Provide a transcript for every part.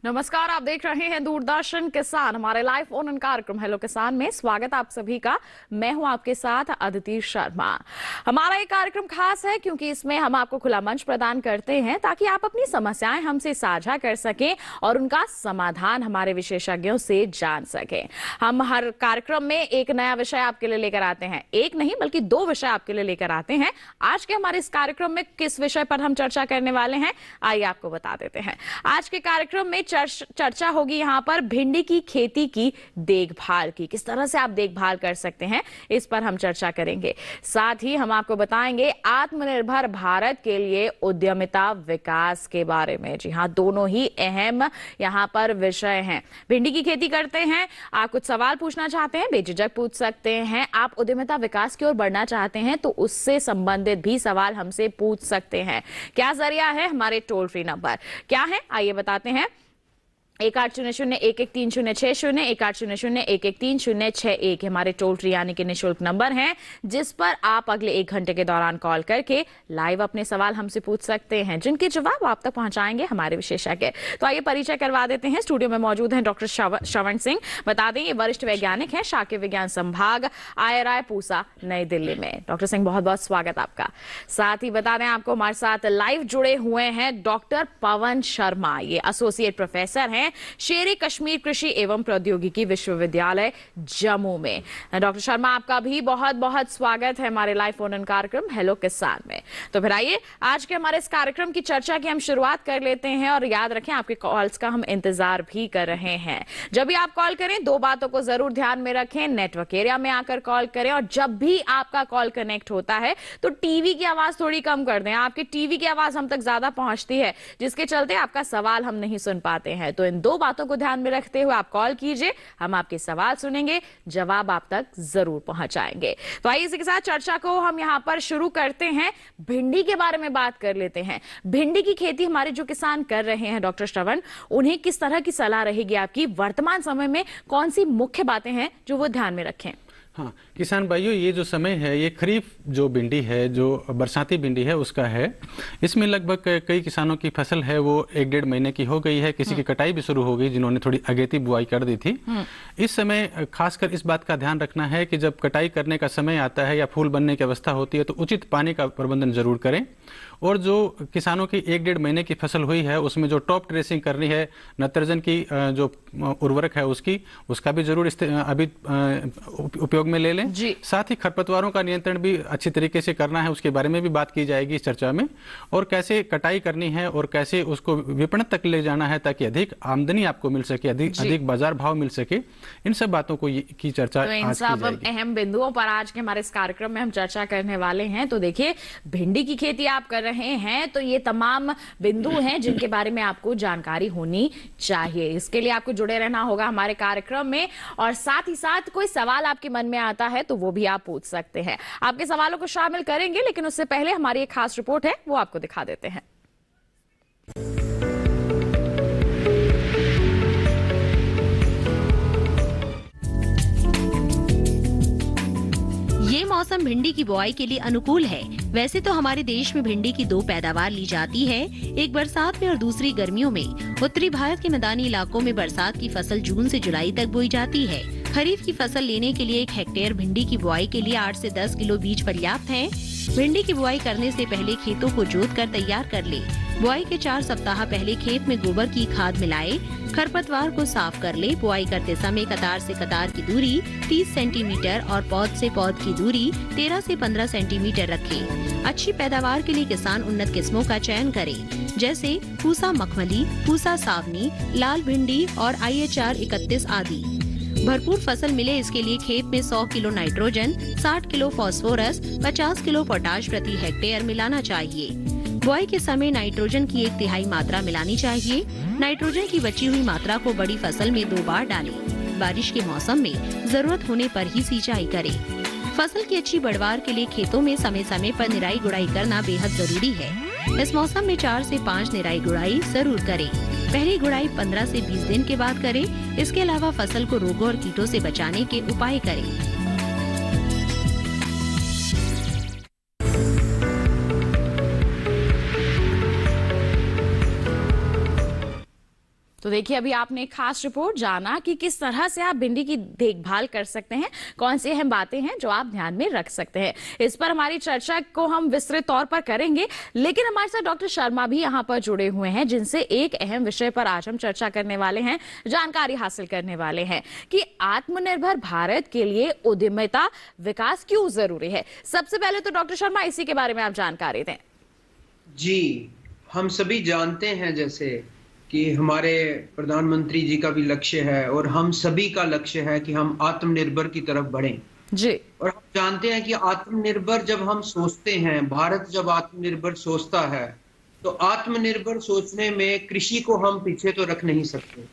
नमस्कार, आप देख रहे हैं दूरदर्शन किसान। हमारे लाइव फोन इन कार्यक्रम हेलो किसान में स्वागत आप सभी का। मैं हूं आपके साथ अदिति शर्मा। हमारा ये कार्यक्रम खास है क्योंकि इसमें हम आपको खुला मंच प्रदान करते हैं ताकि आप अपनी समस्याएं हमसे साझा कर सकें और उनका समाधान हमारे विशेषज्ञों से जान सकें। हम हर कार्यक्रम में एक नया विषय आपके लिए लेकर आते हैं, एक नहीं बल्कि दो विषय आपके लिए लेकर आते हैं। आज के हमारे इस कार्यक्रम में किस विषय पर हम चर्चा करने वाले हैं, आइए आपको बता देते हैं। आज के कार्यक्रम में चर्चा होगी यहाँ पर भिंडी की खेती की देखभाल की, किस तरह से आप देखभाल कर सकते हैं, इस पर हम चर्चा करेंगे। साथ ही हम आपको बताएंगे आत्मनिर्भर भारत के लिए उद्यमिता विकास के बारे में। जी हाँ, दोनों ही अहम यहाँ पर विषय हैं। भिंडी की खेती करते हैं, आप कुछ सवाल पूछना चाहते हैं, बेझिझक पूछ सकते हैं। आप उद्यमिता विकास की ओर बढ़ना चाहते हैं तो उससे संबंधित भी सवाल हमसे पूछ सकते हैं। क्या जरिया है? हमारे टोल फ्री नंबर क्या है, आइए बताते हैं। 1800-113060, 1800-113061 हमारे टोल फ्री यानी कि निःशुल्क नंबर हैं, जिस पर आप अगले 1 घंटे के दौरान कॉल करके लाइव अपने सवाल हमसे पूछ सकते हैं, जिनके जवाब आप तक पहुंचाएंगे हमारे विशेषज्ञ। तो आइए परिचय करवा देते हैं। स्टूडियो में मौजूद हैं डॉक्टर श्रवण सिंह। बता दें ये वरिष्ठ वैज्ञानिक हैं, शाकीय विज्ञान संभाग, IRI पूसा, नई दिल्ली में। डॉक्टर सिंह, बहुत बहुत स्वागत आपका। साथ ही बता दें आपको हमारे साथ लाइव जुड़े हुए हैं डॉक्टर पवन शर्मा, ये एसोसिएट प्रोफेसर हैं शेरे कश्मीर कृषि एवं प्रौद्योगिकी विश्वविद्यालय जम्मू में। डॉक्टर शर्मा, आपका भी बहुत बहुत स्वागत है हमारे लाइव फोन इन कार्यक्रम हेलो किसान में। तो फिर आइए आज के हमारे इस कार्यक्रम की चर्चा की हम शुरुआत कर लेते हैं और याद रखें आपके कॉल्स का हम इंतजार भी कर रहे हैं। जब भी आप कॉल करें, दो बातों को जरूर ध्यान में रखें। नेटवर्क एरिया में आकर कॉल करें और जब भी आपका कॉल कनेक्ट होता है तो टीवी की आवाज थोड़ी कम कर दें। आपकी टीवी की आवाज हम तक ज्यादा पहुंचती है, जिसके चलते आपका सवाल हम नहीं सुन पाते हैं। तो इन दो बातों को ध्यान में रखते हुए आप कॉल कीजिए, हम आपके सवाल सुनेंगे, जवाब आप तक जरूर पहुंचाएंगे। तो आइए इसी के साथ चर्चा को हम यहां पर शुरू करते हैं। भिंडी के बारे में बात कर लेते हैं। भिंडी की खेती हमारे जो किसान कर रहे हैं डॉक्टर श्रवण, उन्हें किस तरह की सलाह रहेगी आपकी? वर्तमान समय में कौन सी मुख्य बातें हैं जो वो ध्यान में रखें? हाँ किसान भाइयों, ये जो समय है ये खरीफ जो भिंडी है, जो बरसाती भिंडी है उसका है। इसमें लगभग कई किसानों की फसल है वो 1-1.5 महीने की हो गई है। किसी की कटाई भी शुरू हो गई जिन्होंने थोड़ी अगेती बुआई कर दी थी। इस समय खासकर इस बात का ध्यान रखना है कि जब कटाई करने का समय आता है या फूल बनने की अवस्था होती है तो उचित पानी का प्रबंधन जरूर करें। और जो किसानों की 1-1.5 महीने की फसल हुई है उसमें जो टॉप ड्रेसिंग करनी है, नाइट्रोजन की जो उर्वरक है उसका भी जरूर अभी उपयोग में ले लें। साथ ही खरपतवारों का नियंत्रण भी अच्छी तरीके से करना है, उसके बारे में भी बात की जाएगी इस चर्चा में। और कैसे कटाई करनी है और कैसे उसको विपणन तक ले जाना है ताकि अधिक आमदनी आपको मिल सके, अधिक बाजार भाव मिल सके, इन सब बातों को की चर्चा तो इन सब अहम बिंदुओं पर आज के हमारे इस कार्यक्रम में हम चर्चा करने वाले हैं। तो देखिए, भिंडी की खेती आप कर रहे हैं तो ये तमाम बिंदु हैं जिनके बारे में आपको जानकारी होनी चाहिए। इसके लिए आपको जुड़े रहना होगा हमारे कार्यक्रम में और साथ ही साथ कोई सवाल आपके मन में आता है तो वो भी आप पूछ सकते हैं। आपके सवालों को शामिल करेंगे, लेकिन उससे पहले हमारी एक खास रिपोर्ट है, वो आपको दिखा देते हैं। ये मौसम भिंडी की बुआई के लिए अनुकूल है। वैसे तो हमारे देश में भिंडी की 2 पैदावार ली जाती है, एक बरसात में और दूसरी गर्मियों में। उत्तरी भारत के मैदानी इलाकों में बरसात की फसल जून से जुलाई तक बोई जाती है। खरीफ की फसल लेने के लिए 1 हेक्टेयर भिंडी की बुआई के लिए 8 से 10 किलो बीज पर्याप्त है। भिंडी की बुआई करने से पहले खेतों को जोत कर तैयार कर ले। बुआई के 4 सप्ताह पहले खेत में गोबर की खाद मिलाए, खरपतवार को साफ कर ले। बुआई करते समय कतार से कतार की दूरी 30 सेंटीमीटर और पौध से पौध की दूरी 13 से 15 सेंटीमीटर रखें। अच्छी पैदावार के लिए किसान उन्नत किस्मों का चयन करे, जैसे पूसा मखमली, पूसा सावनी, लाल भिंडी और IHR 31 आदि। भरपूर फसल मिले इसके लिए खेत में 100 kilo nitrogen, 60 kilo phosphorus, 50 kilo potash प्रति हेक्टेयर मिलाना चाहिए। बुआई के समय नाइट्रोजन की 1/3 मात्रा मिलानी चाहिए। नाइट्रोजन की बची हुई मात्रा को बड़ी फसल में 2 बार डालें। बारिश के मौसम में जरूरत होने पर ही सिंचाई करें। फसल की अच्छी बढ़वार के लिए खेतों में समय समय पर निराई गुड़ाई करना बेहद जरूरी है। इस मौसम में 4 से 5 निराई गुड़ाई जरूर करें। पहली गुड़ाई 15 से 20 दिन के बाद करें। इसके अलावा फसल को रोगों और कीटों से बचाने के उपाय करें। तो देखिए, अभी आपने एक खास रिपोर्ट जाना कि किस तरह से आप भिंडी की देखभाल कर सकते हैं, कौन सी अहम बातें हैं जो आप ध्यान में रख सकते हैं। इस पर हमारी चर्चा को हम विस्तृत तौर पर करेंगे, लेकिन हमारे साथ डॉक्टर शर्मा भी यहाँ पर जुड़े हुए हैं, जिनसे एक अहम विषय पर आज हम चर्चा करने वाले हैं, जानकारी हासिल करने वाले हैं कि आत्मनिर्भर भारत के लिए उद्यमिता विकास क्यों जरूरी है। सबसे पहले तो डॉक्टर शर्मा इसी के बारे में आप जानकारी दें। जी, हम सभी जानते हैं जैसे कि हमारे प्रधानमंत्री जी का भी लक्ष्य है और हम सभी का लक्ष्य है कि हम आत्मनिर्भर की तरफ बढ़ें। जी। और हम जानते हैं कि आत्मनिर्भर जब हम सोचते हैं, भारत जब आत्मनिर्भर सोचता है, तो आत्मनिर्भर सोचने में कृषि को हम पीछे तो रख नहीं सकते।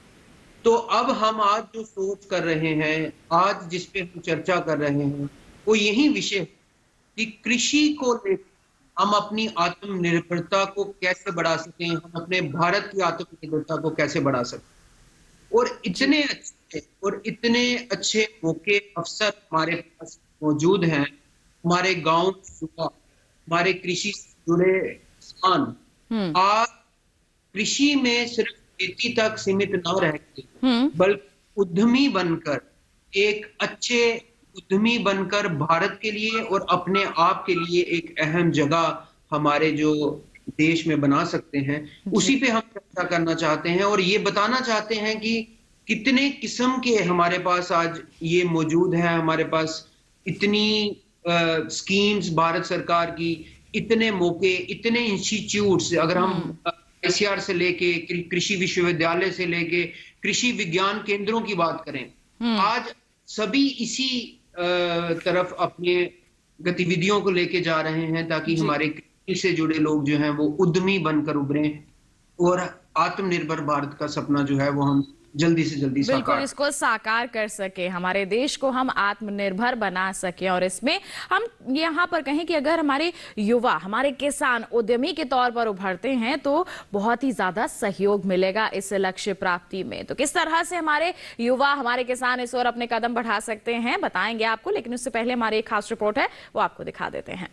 तो अब हम आज जो सोच कर रहे हैं, आज जिस पे हम चर्चा कर रहे हैं, वो यही विषय है कि कृषि को लेकर हम अपनी आत्मनिर्भरता को कैसे बढ़ा सकें, हम अपने भारत की आत्मनिर्भरता को कैसे बढ़ा सकें। और इतने अच्छे मौके, अवसर हमारे पास मौजूद हैं। हमारे गांव, हमारे कृषि से जुड़े किसान आज कृषि में सिर्फ खेती तक सीमित न रह के बल्कि उद्यमी बनकर, एक अच्छे उद्यमी बनकर भारत के लिए और अपने आप के लिए एक अहम जगह हमारे जो देश में बना सकते हैं, उसी पे हम चर्चा करना चाहते हैं और ये बताना चाहते हैं कि कितने किस्म के हमारे पास आज ये मौजूद है। हमारे पास इतनी स्कीम्स भारत सरकार की, इतने मौके, इतने इंस्टीट्यूट्स, अगर हम ICAR से लेके कृषि विश्वविद्यालय से लेके कृषि विज्ञान केंद्रों की बात करें, आज सभी इसी तरफ अपने गतिविधियों को लेके जा रहे हैं ताकि हमारे कृषि से जुड़े लोग जो हैं वो उद्यमी बनकर उभरें और आत्मनिर्भर भारत का सपना जो है वो हम जल्दी से जल्दी बिल्कुल इसको साकार कर सके, हमारे देश को हम आत्मनिर्भर बना सके। और इसमें हम यहाँ पर कहें कि अगर हमारे युवा, हमारे किसान उद्यमी के तौर पर उभरते हैं तो बहुत ही ज्यादा सहयोग मिलेगा इस लक्ष्य प्राप्ति में। तो किस तरह से हमारे युवा, हमारे किसान इस ओर अपने कदम बढ़ा सकते हैं, बताएंगे आपको, लेकिन उससे पहले हमारी एक खास रिपोर्ट है, वो आपको दिखा देते हैं।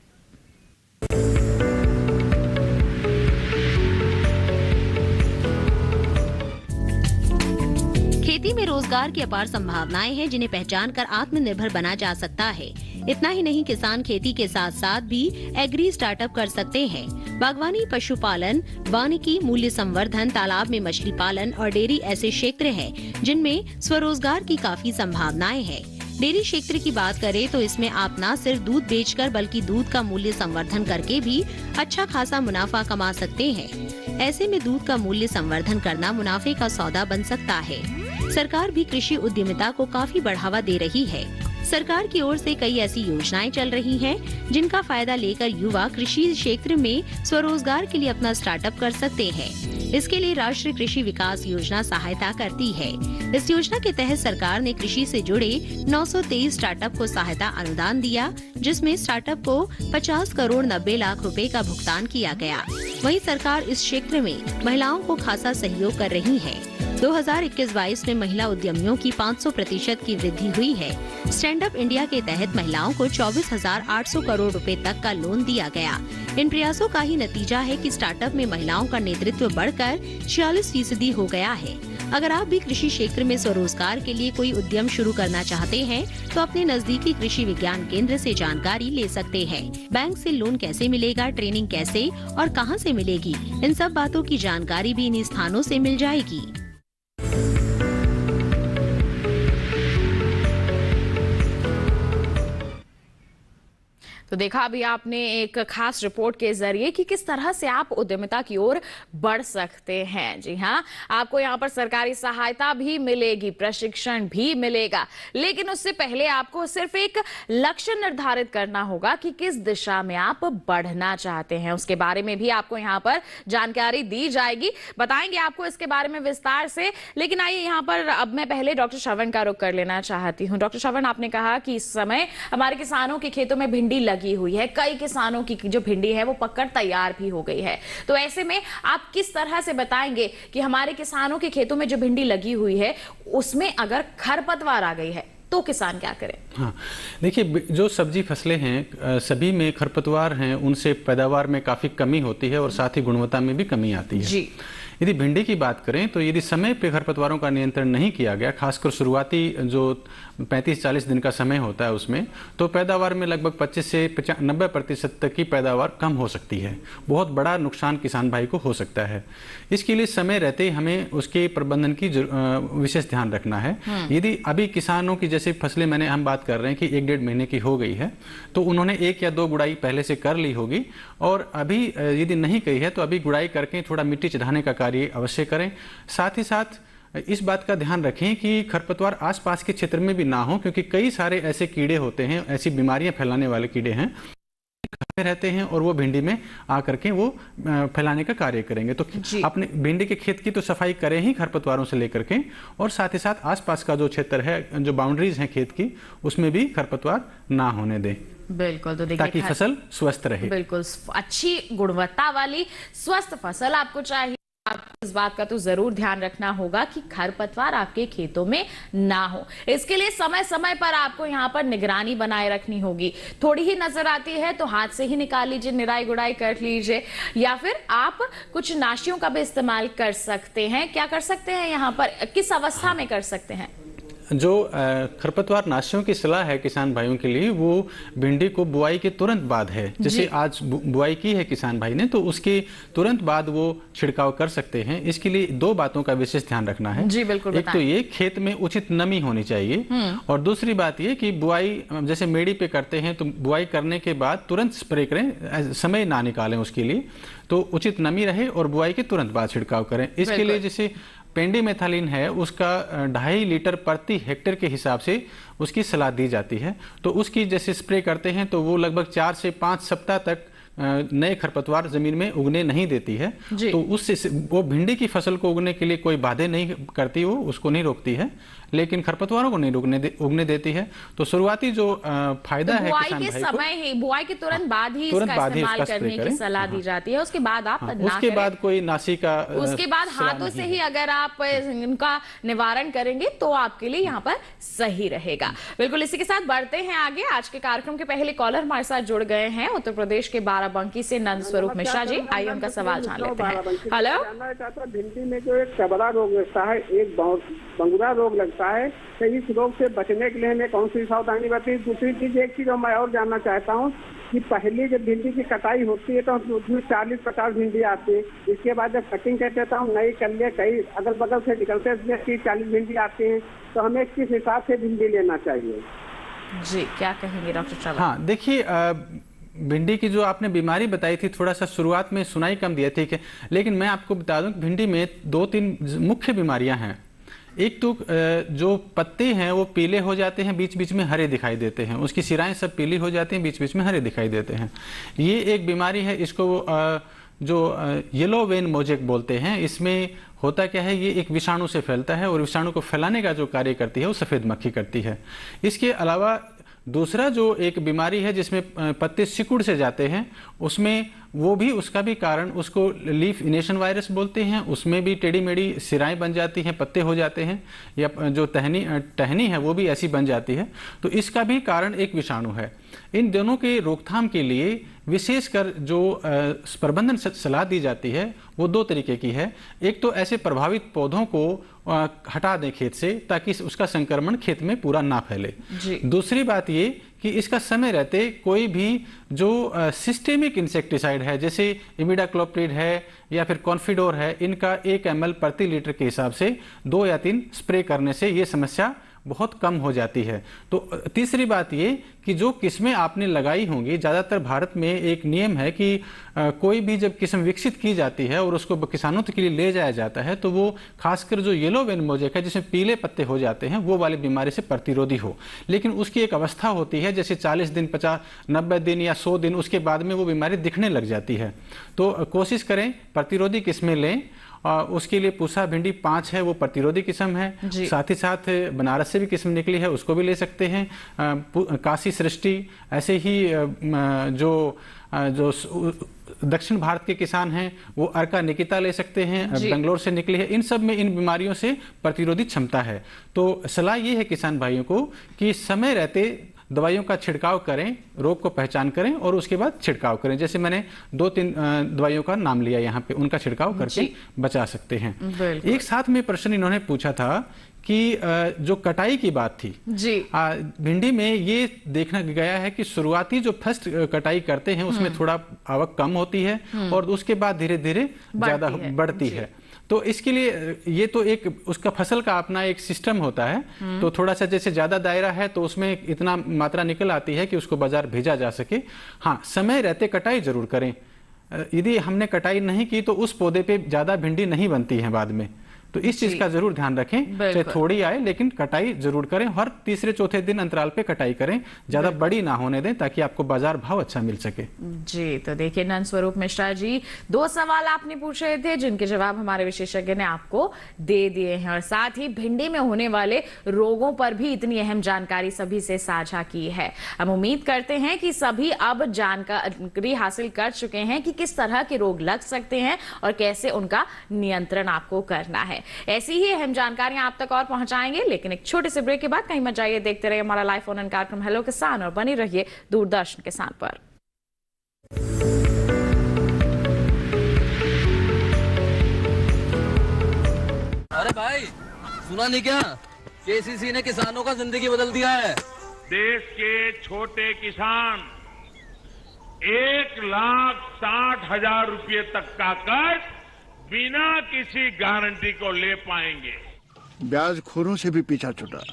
खेती में रोजगार की अपार संभावनाएं हैं, जिन्हें पहचान कर आत्मनिर्भर बना जा सकता है। इतना ही नहीं, किसान खेती के साथ साथ भी एग्री स्टार्टअप कर सकते हैं। बागवानी, पशुपालन, वानिकी, मूल्य संवर्धन, तालाब में मछली पालन और डेयरी ऐसे क्षेत्र हैं जिनमें स्वरोजगार की काफी संभावनाएं हैं। डेयरी क्षेत्र की बात करें तो इसमें आप न सिर्फ दूध बेचकर बल्कि दूध का मूल्य संवर्धन करके भी अच्छा खासा मुनाफा कमा सकते हैं। ऐसे में दूध का मूल्य संवर्धन करना मुनाफे का सौदा बन सकता है। सरकार भी कृषि उद्यमिता को काफी बढ़ावा दे रही है। सरकार की ओर से कई ऐसी योजनाएं चल रही हैं, जिनका फायदा लेकर युवा कृषि क्षेत्र में स्वरोजगार के लिए अपना स्टार्टअप कर सकते हैं। इसके लिए राष्ट्रीय कृषि विकास योजना सहायता करती है। इस योजना के तहत सरकार ने कृषि से जुड़े 923 स्टार्टअप को सहायता अनुदान दिया, जिसमें स्टार्टअप को 50 करोड़ 90 लाख रुपए का भुगतान किया गया। वहीं सरकार इस क्षेत्र में महिलाओं को खासा सहयोग कर रही है। 2021-22 में महिला उद्यमियों की 500% की वृद्धि हुई है। स्टैंड अप इंडिया के तहत महिलाओं को 24,800 करोड़ रुपए तक का लोन दिया गया। इन प्रयासों का ही नतीजा है कि स्टार्टअप में महिलाओं का नेतृत्व बढ़कर 46% हो गया है। अगर आप भी कृषि क्षेत्र में स्वरोजगार के लिए कोई उद्यम शुरू करना चाहते हैं तो अपने नजदीकी कृषि विज्ञान केंद्र से जानकारी ले सकते हैं। बैंक से लोन कैसे मिलेगा, ट्रेनिंग कैसे और कहां से मिलेगी, इन सब बातों की जानकारी भी इन्हीं स्थानों से मिल जाएगी। तो देखा अभी आपने एक खास रिपोर्ट के जरिए कि किस तरह से आप उद्यमिता की ओर बढ़ सकते हैं। जी हाँ, आपको यहाँ पर सरकारी सहायता भी मिलेगी, प्रशिक्षण भी मिलेगा, लेकिन उससे पहले आपको सिर्फ एक लक्ष्य निर्धारित करना होगा कि किस दिशा में आप बढ़ना चाहते हैं। उसके बारे में भी आपको यहाँ पर जानकारी दी जाएगी, बताएंगे आपको इसके बारे में विस्तार से। लेकिन आइए यहाँ पर अब मैं पहले डॉक्टर श्रवण का रुख कर लेना चाहती हूँ। डॉक्टर श्रवण, आपने कहा कि इस समय हमारे किसानों के खेतों में भिंडी लगी हुई है, कई किसानों की जो भिंडी है वो पककर तैयार भी हो गई है। तो ऐसे में आप किस तरह से बताएंगे कि हमारे किसानों के खेतों में जो भिंडी लगी हुई है उसमें अगर खरपतवार आ गई है तो किसान क्या करें? हाँ, देखिए, जो सब्जी फसलें हैं सभी में खरपतवार हैं, उनसे पैदावार में काफ़ी कमी होती है और साथ ही गुणवत्ता में भी कमी आती है। जी। यदि भिंडी की बात करें तो यदि समय पे खरपतवारों का नियंत्रण नहीं किया गया, खासकर शुरुआती जो 35-40 दिन का समय होता है उसमें, तो पैदावार में लगभग 25 से 90% तक की पैदावार कम हो सकती है। बहुत बड़ा नुकसान किसान भाई को हो सकता है। इसके लिए समय रहते ही हमें उसके प्रबंधन की विशेष ध्यान रखना है। यदि अभी किसानों की जैसे फसलें हम बात कर रहे हैं कि 1-1.5 महीने की हो गई है, तो उन्होंने 1 या 2 गुड़ाई पहले से कर ली होगी, और अभी यदि नहीं कही है तो अभी गुड़ाई करके थोड़ा मिट्टी चढ़ाने का कार्य अवश्य करें। साथ ही साथ इस बात का ध्यान रखें कि खरपतवार आसपास के क्षेत्र में भी ना हो, क्योंकि कई सारे ऐसे कीड़े होते हैं, ऐसी बीमारियां फैलाने वाले कीड़े हैं, घर में रहते हैं और वो भिंडी में आकर के वो फैलाने का कार्य करेंगे। तो अपने भिंडी के खेत की तो सफाई करें ही खरपतवारों से लेकर के, और साथ ही साथ आसपास का जो क्षेत्र है, जो बाउंड्रीज हैं खेत की, उसमें भी खरपतवार ना होने दें। बिल्कुल, तो देखिए ताकि फसल स्वस्थ रहे। बिल्कुल, अच्छी गुणवत्ता वाली स्वस्थ फसल आपको चाहिए। आपको इस बात का तो जरूर ध्यान रखना होगा कि खरपतवार आपके खेतों में ना हो। इसके लिए समय समय पर आपको यहाँ पर निगरानी बनाए रखनी होगी। थोड़ी ही नजर आती है तो हाथ से ही निकाल लीजिए, निराई गुड़ाई कर लीजिए, या फिर आप कुछ नाशियों का भी इस्तेमाल कर सकते हैं। क्या कर सकते हैं यहाँ पर, किस अवस्था में कर सकते हैं? जो खरपतवार नाशियों की सलाह है किसान भाइयों के लिए, वो भिंडी को बुआई के तुरंत बाद है। जैसे आज बुआई की है किसान भाई ने, तो उसके तुरंत बाद वो छिड़काव कर सकते हैं। इसके लिए 2 बातों का विशेष ध्यान रखना है। जी बिल्कुल, एक तो ये खेत में उचित नमी होनी चाहिए, और दूसरी बात ये कि बुआई जैसे मेड़ी पे करते हैं तो बुआई करने के बाद तुरंत स्प्रे करें, समय ना निकालें उसके लिए, तो उचित नमी रहे और बुआई के तुरंत बाद छिड़काव करें। इसके लिए जैसे पेंडिमेथालिन है, उसका 2.5 लीटर प्रति हेक्टेयर के हिसाब से उसकी सलाह दी जाती है। तो उसकी जैसे स्प्रे करते हैं तो वो लगभग 4 से 5 सप्ताह तक नए खरपतवार जमीन में उगने नहीं देती है। तो उससे वो भिंडी की फसल को उगने के लिए कोई बाधे नहीं करती, वो उसको नहीं रोकती है, लेकिन खरपतवारों को नहीं उगने देती है। तो शुरुआती जो फायदा है किसान भाई को, समय ही बुआई के तुरंत बाद ही इसका इस्तेमाल करने की सलाह दी जाती है। उसके बाद आप ना उसके बाद कोई नासी का, उसके बाद हाथों से ही अगर आप इनका निवारण करेंगे तो आपके लिए यहाँ पर सही रहेगा। बिल्कुल, इसी के साथ बढ़ते हैं आगे। आज के कार्यक्रम के पहले कॉलर हमारे साथ जुड़ गए हैं उत्तर प्रदेश के बाराबंकी से नंद स्वरूप मिश्रा जी। आइए उनका सवाल जान लेते हैं। हेलो, भिंडी में जो एक कबरा रोग लगता है, एक बंगुरा रोग लगता है, तो इस रोग से बचने के लिए हमें कौन सी सावधानी बरती? दूसरी चीज, एक चीज मैं और जानना चाहता हूँ कि पहले जब भिंडी की कटाई होती है तो उसमें 40-50 भिंडी आती है, इसके बाद जब कटिंग कर देता हूँ नई कर ले, कई अगल बगल से निकलते हैं 30-40 भिंडी आती है, तो हमें किस हिसाब से भिंडी लेना चाहिए? जी क्या कहेंगे डॉक्टर चौहान? हाँ देखिए, भिंडी की जो आपने बीमारी बताई थी, थोड़ा सा शुरुआत में सुनाई कम दिया, ठीक है, लेकिन मैं आपको बता दूं कि भिंडी में 2-3 मुख्य बीमारियां हैं। एक तो जो पत्ते हैं वो पीले हो जाते हैं, बीच बीच में हरे दिखाई देते हैं, उसकी सिराएं सब पीली हो जाती हैं, बीच बीच में हरे दिखाई देते हैं। ये एक बीमारी है, इसको जो येलो वेन मोजेक बोलते हैं। इसमें होता क्या है, ये एक विषाणु से फैलता है, और विषाणु को फैलाने का जो कार्य करती है वो सफ़ेद मक्खी करती है। इसके अलावा दूसरा जो एक बीमारी है जिसमें पत्ते सिकुड़ से जाते हैं, उसमें वो भी, उसका भी कारण उसको लीफ इनेशन वायरस बोलते हैं। उसमें भी टेढ़ी मेढ़ी सिराएं बन जाती हैं, पत्ते हो जाते हैं, या जो टहनी है वो भी ऐसी बन जाती है। तो इसका भी कारण एक विषाणु है। इन दोनों के रोकथाम के लिए विशेषकर जो प्रबंधन सलाह दी जाती है वो 2 तरीके की है। एक तो ऐसे प्रभावित पौधों को हटा दें खेत से, ताकि उसका संक्रमण खेत में पूरा ना फैले। दूसरी बात ये कि इसका समय रहते कोई भी जो सिस्टेमिक इंसेक्टिसाइड है, जैसे इमिडाक्लोप्रिड है या फिर कॉन्फिडोर है, इनका 1 ml प्रति लीटर के हिसाब से 2 या 3 स्प्रे करने से ये समस्या बहुत कम हो जाती है। तो तीसरी बात ये कि जो किस्में आपने लगाई होंगी, ज़्यादातर भारत में एक नियम है कि कोई भी जब किस्म विकसित की जाती है और उसको किसानों के लिए ले जाया जाता है, तो वो खासकर जो येलो वेन मोजेक है जिसमें पीले पत्ते हो जाते हैं, वो वाली बीमारी से प्रतिरोधी हो। लेकिन उसकी एक अवस्था होती है, जैसे 40 दिन, 50, 90 दिन या 100 दिन, उसके बाद में वो बीमारी दिखने लग जाती है। तो कोशिश करें प्रतिरोधी किस्में लें। उसके लिए पूसा भिंडी 5 है, वो प्रतिरोधी किस्म है। साथ ही साथ बनारस से भी किस्म निकली है, उसको भी ले सकते हैं। काशी सृष्टि, ऐसे ही जो दक्षिण भारत के किसान हैं वो अर्का निकिता ले सकते हैं, बेंगलोर से निकली है। इन सब में इन बीमारियों से प्रतिरोधी क्षमता है। तो सलाह ये है किसान भाइयों को कि समय रहते दवाइयों का छिड़काव करें, रोग को पहचान करें और उसके बाद छिड़काव करें। जैसे मैंने 2-3 दवाइयों का नाम लिया यहाँ पे, उनका छिड़काव करके बचा सकते हैं। एक साथ में प्रश्न इन्होंने पूछा था कि जो कटाई की बात थी जी, भिंडी में ये देखना गया है कि शुरुआती जो फर्स्ट कटाई करते हैं उसमें थोड़ा आवक कम होती है और उसके बाद धीरे धीरे ज्यादा बढ़ती है। तो इसके लिए ये तो एक उसका फसल का अपना एक सिस्टम होता है। तो थोड़ा सा जैसे ज्यादा दायरा है तो उसमें इतना मात्रा निकल आती है कि उसको बाजार भेजा जा सके। हाँ, समय रहते कटाई जरूर करें। यदि हमने कटाई नहीं की तो उस पौधे पे ज्यादा भिंडी नहीं बनती है बाद में। तो इस चीज का जरूर ध्यान रखें, चाहे थोड़ी आए लेकिन कटाई जरूर करें। हर तीसरे-चौथे दिन अंतराल पे कटाई करें, ज्यादा बड़ी ना होने दें ताकि आपको बाजार भाव अच्छा मिल सके। जी, तो देखिए नंद स्वरूप मिश्रा जी, 2 सवाल आपने पूछ रहे थे जिनके जवाब हमारे विशेषज्ञ ने आपको दे दिए हैं और साथ ही भिंडी में होने वाले रोगों पर भी इतनी अहम जानकारी सभी से साझा की है। हम उम्मीद करते हैं कि सभी अब जानकारी हासिल कर चुके हैं कि किस तरह के रोग लग सकते हैं और कैसे उनका नियंत्रण आपको करना है। ऐसी ही अहम जानकारियां आप तक और पहुंचाएंगे, लेकिन एक छोटे से ब्रेक के बाद कहीं मत जाइए, देखते रहिए हमारा लाइव फोन इन कार्यक्रम हेलो किसान और बनी रहिए दूरदर्शन किसान पर। अरे भाई, सुना नहीं क्या? केसीसी ने किसानों का जिंदगी बदल दिया है। देश के छोटे किसान 1,60,000 रुपये तक का कर्ज बिना किसी गारंटी को ले पाएंगे। ब्याज खोरों से भी पीछा छुटा।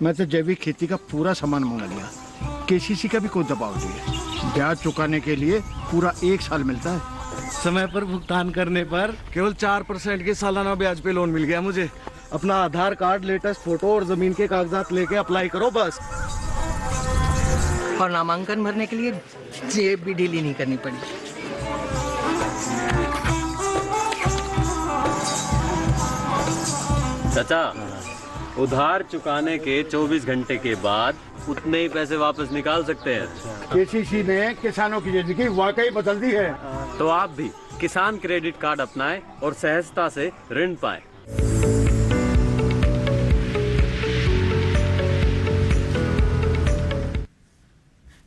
मैं तो जैविक खेती का पूरा सामान मंगा लिया। केसीसी का भी कोई दबाव नहीं है। ब्याज चुकाने के लिए पूरा 1 साल मिलता है। समय पर भुगतान करने पर केवल 4% के सालाना ब्याज पे लोन मिल गया मुझे। अपना आधार कार्ड, लेटेस्ट फोटो और जमीन के कागजात लेके अप्लाई करो बस। और नामांकन भरने के लिए जेब भी ढीली नहीं करनी पड़ी। चाचा, उधार चुकाने के 24 घंटे के बाद उतने ही पैसे वापस निकाल सकते हैं। केसीसी ने किसानों की जिंदगी वाकई बदल दी है। तो आप भी किसान क्रेडिट कार्ड अपनाएं और सहजता से ऋण पाएं।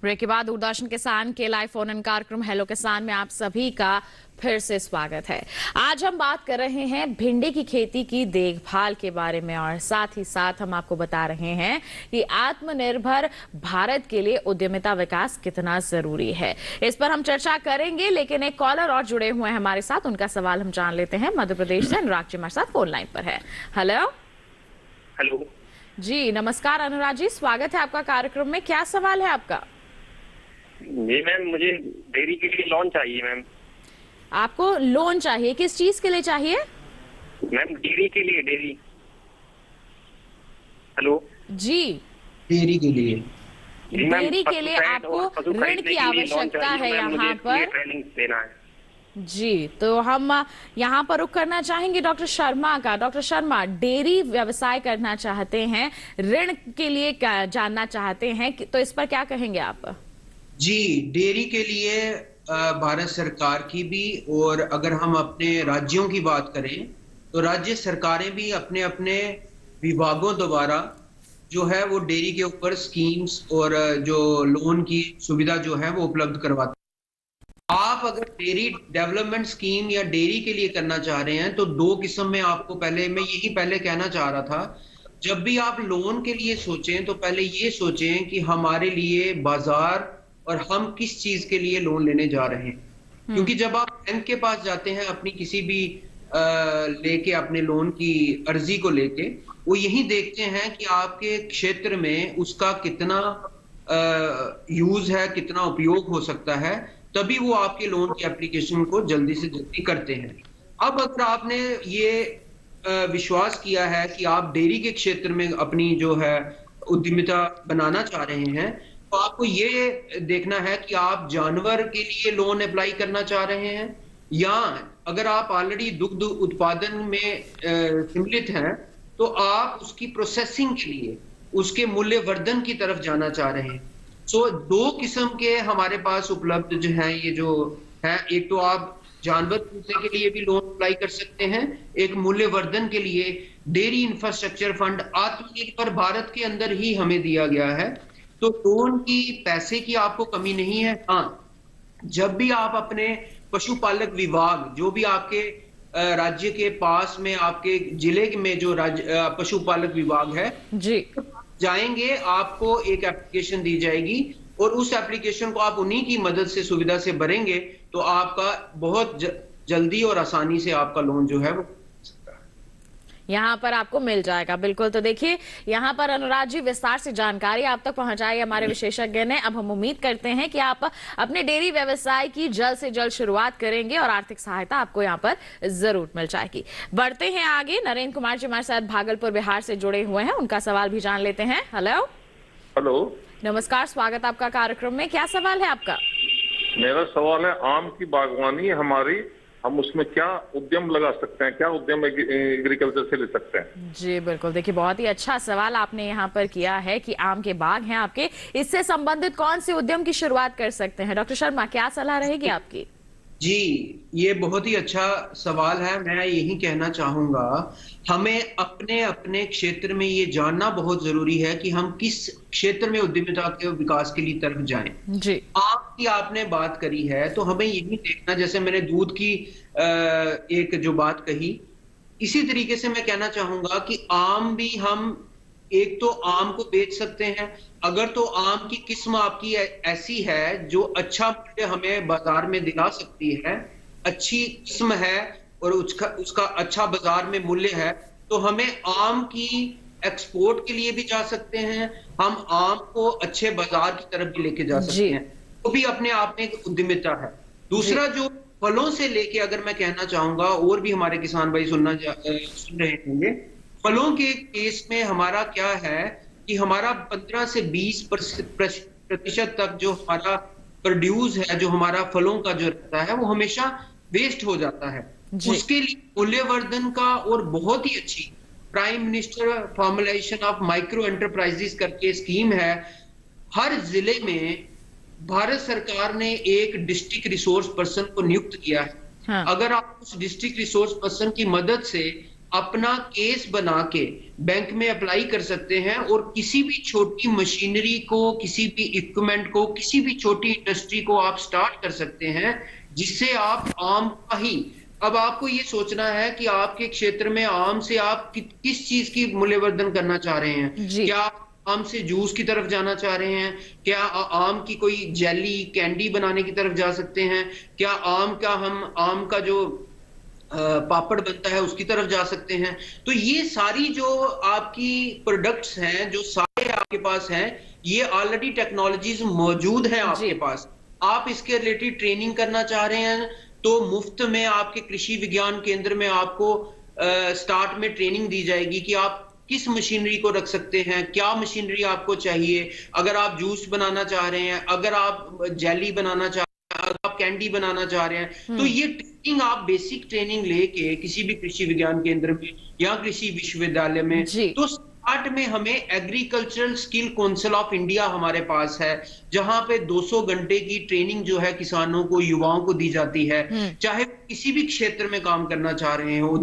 ब्रेक के बाद दूरदर्शन किसान के लाइव फोन इन कार्यक्रम हेलो किसान में आप सभी का फिर से स्वागत है। आज हम बात कर रहे हैं भिंडी की खेती की देखभाल के बारे में और साथ ही साथ हम आपको बता रहे हैं कि आत्मनिर्भर भारत के लिए उद्यमिता विकास कितना जरूरी है। इस पर हम चर्चा करेंगे, लेकिन एक कॉलर और जुड़े हुए हैं हमारे साथ, उनका सवाल हम जान लेते हैं। मध्य प्रदेश से अनुराग जी हमारे साथ फोन लाइन पर है। हेलो हेलो जी, नमस्कार अनुराग जी, स्वागत है आपका कार्यक्रम में। क्या सवाल है आपका? जी मैम, मुझे डेयरी के लिए लोन चाहिए मैम। आपको लोन चाहिए, किस चीज के लिए चाहिए? मैम डेयरी के लिए, डेयरी। हेलो जी, डेयरी के लिए। डेयरी के लिए आपको ऋण की आवश्यकता है यहाँ पर। ट्रेनिंग देना है जी, तो हम यहाँ पर रुक करना चाहेंगे डॉक्टर शर्मा का। डॉक्टर शर्मा, डेयरी व्यवसाय करना चाहते हैं, ऋण के लिए जानना चाहते हैं, तो इस पर क्या कहेंगे आप? जी, डेयरी के लिए भारत सरकार की भी, और अगर हम अपने राज्यों की बात करें तो राज्य सरकारें भी अपने अपने विभागों द्वारा जो है वो डेयरी के ऊपर स्कीम्स और जो लोन की सुविधा जो है वो उपलब्ध करवाते हैं। आप अगर डेयरी डेवलपमेंट स्कीम या डेयरी के लिए करना चाह रहे हैं तो 2 किस्म में आपको मैं यही पहले कहना चाह रहा था। जब भी आप लोन के लिए सोचें तो पहले ये सोचें कि हमारे लिए बाजार और हम किस चीज के लिए लोन लेने जा रहे हैं। क्योंकि जब आप बैंक के पास जाते हैं अपनी किसी भी लेके अपने लोन की अर्जी को लेके, वो यही देखते हैं कि आपके क्षेत्र में उसका कितना यूज है, कितना उपयोग हो सकता है, तभी वो आपके लोन की एप्लीकेशन को जल्दी से जल्दी करते हैं। अब अगर आपने ये विश्वास किया है कि आप डेयरी के क्षेत्र में अपनी जो है उद्यमिता बनाना चाह रहे हैं, तो आपको ये देखना है कि आप जानवर के लिए लोन अप्लाई करना चाह रहे हैं, या अगर आप ऑलरेडी दुग्ध उत्पादन में सम्मिलित हैं तो आप उसकी प्रोसेसिंग के लिए, उसके मूल्यवर्धन की तरफ जाना चाह रहे हैं। सो 2 किस्म के हमारे पास उपलब्ध जो हैं, ये जो है, एक तो आप जानवर पोसने के लिए भी लोन अप्लाई कर सकते हैं, एक मूल्यवर्धन के लिए डेयरी इंफ्रास्ट्रक्चर फंड आत्मनिर्भर भारत के अंदर ही हमें दिया गया है। तो लोन की, पैसे की आपको कमी नहीं है। हाँ, जब भी आप अपने पशुपालक विभाग, जो भी आपके राज्य के पास में, आपके जिले में जो पशुपालक विभाग है जी, जाएंगे, आपको एक एप्लीकेशन दी जाएगी और उस एप्लीकेशन को आप उन्हीं की मदद से, सुविधा से भरेंगे तो आपका बहुत जल्दी और आसानी से आपका लोन जो है वो यहाँ पर आपको मिल जाएगा। बिल्कुल, तो देखिए यहाँ पर अनुराग जी विस्तार से जानकारी आप तक पहुंचाई हमारे विशेषज्ञ ने। अब हम उम्मीद करते हैं कि आप अपने डेयरी व्यवसाय की जल्द से जल्द शुरुआत करेंगे और आर्थिक सहायता आपको यहाँ पर जरूर मिल जाएगी। बढ़ते हैं आगे, नरेंद्र कुमार जी हमारे साथ भागलपुर बिहार से जुड़े हुए हैं, उनका सवाल भी जान लेते हैं। हेलो, नमस्कार, स्वागत आपका कार्यक्रम में। क्या सवाल है आपका? मेरा सवाल है, आम की बागवानी है हमारी, हम उसमें क्या उद्यम लगा सकते हैं, क्या उद्यम एग्रीकल्चर से ले सकते हैं? जी बिल्कुल, देखिए बहुत ही अच्छा सवाल आपने यहाँ पर किया है कि आम के बाग हैं आपके, इससे संबंधित कौन से उद्यम की शुरुआत कर सकते हैं? डॉक्टर शर्मा, क्या सलाह रहेगी आपकी? जी, ये बहुत ही अच्छा सवाल है। मैं यही कहना चाहूंगा, हमें अपने अपने क्षेत्र में ये जानना बहुत जरूरी है कि हम किस क्षेत्र में उद्यमिता के विकास के लिए तरफ जाएं। जी, आम की आपने बात करी है तो हमें यही देखना, जैसे मैंने दूध की एक जो बात कही, इसी तरीके से मैं कहना चाहूंगा कि आम भी हम एक तो आम को बेच सकते हैं, अगर तो आम की किस्म आपकी ऐसी है जो अच्छा मूल्य हमें बाजार में दिला सकती है, अच्छी किस्म है और उसका अच्छा बाजार में मूल्य है, तो हमें आम की एक्सपोर्ट के लिए भी जा सकते हैं, हम आम को अच्छे बाजार की तरफ भी लेके जा सकते हैं, तो भी अपने आप में एक उद्यमिता है। दूसरा, जो फलों से लेके अगर मैं कहना चाहूंगा, और भी हमारे किसान भाई सुन रहे होंगे, फलों के केस में हमारा क्या है कि हमारा 15 से 20% तक जो हमारा प्रोड्यूस है, जो हमारा फलों का जो रहता है, वो हमेशा वेस्ट हो जाता है। उसके लिए मूल्यवर्धन का और बहुत ही अच्छी prime minister formulation of micro enterprises करके स्कीम है। हर जिले में भारत सरकार ने एक डिस्ट्रिक्ट रिसोर्स पर्सन को नियुक्त किया है। हाँ। अगर आप उस डिस्ट्रिक्ट रिसोर्स पर्सन की मदद से अपना केस बना के बैंक में अप्लाई कर सकते हैं और किसी भी छोटी मशीनरी को, किसी भी इक्विपमेंट को, किसी भी छोटी इंडस्ट्री को आप स्टार्ट कर सकते हैं, जिससे आप आम का ही, अब आपको ये सोचना है कि आपके क्षेत्र में आम से आप किस चीज की मूल्यवर्धन करना चाह रहे हैं। क्या आम से जूस की तरफ जाना चाह रहे हैं? क्या आम की कोई जेली, कैंडी बनाने की तरफ जा सकते हैं? क्या आम का जो पापड़ बनता है उसकी तरफ जा सकते हैं? तो ये सारी जो आपकी प्रोडक्ट्स हैं, जो सारे आपके पास हैं, ये ऑलरेडी टेक्नोलॉजीज मौजूद हैं आपके पास। आप इसके रिलेटेड ट्रेनिंग करना चाह रहे हैं तो मुफ्त में आपके कृषि विज्ञान केंद्र में आपको स्टार्ट में ट्रेनिंग दी जाएगी कि आप किस मशीनरी को रख सकते हैं, क्या मशीनरी आपको चाहिए। अगर आप जूस बनाना चाह रहे हैं, अगर आप जेली बनाना चाह रहे हैं, अगर आप कैंडी बनाना चाह रहे हैं, तो ये ट्रेनिंग आप बेसिक ट्रेनिंग लेके किसी भी कृषि विज्ञान केंद्र में या कृषि विश्वविद्यालय में, तो स्टार्ट में हमें agricultural skill council of India हमारे पास है, जहां पे 200 घंटे की ट्रेनिंग जो है किसानों को, युवाओं को दी जाती है, चाहे किसी भी क्षेत्र में काम करना चाह रहे हो,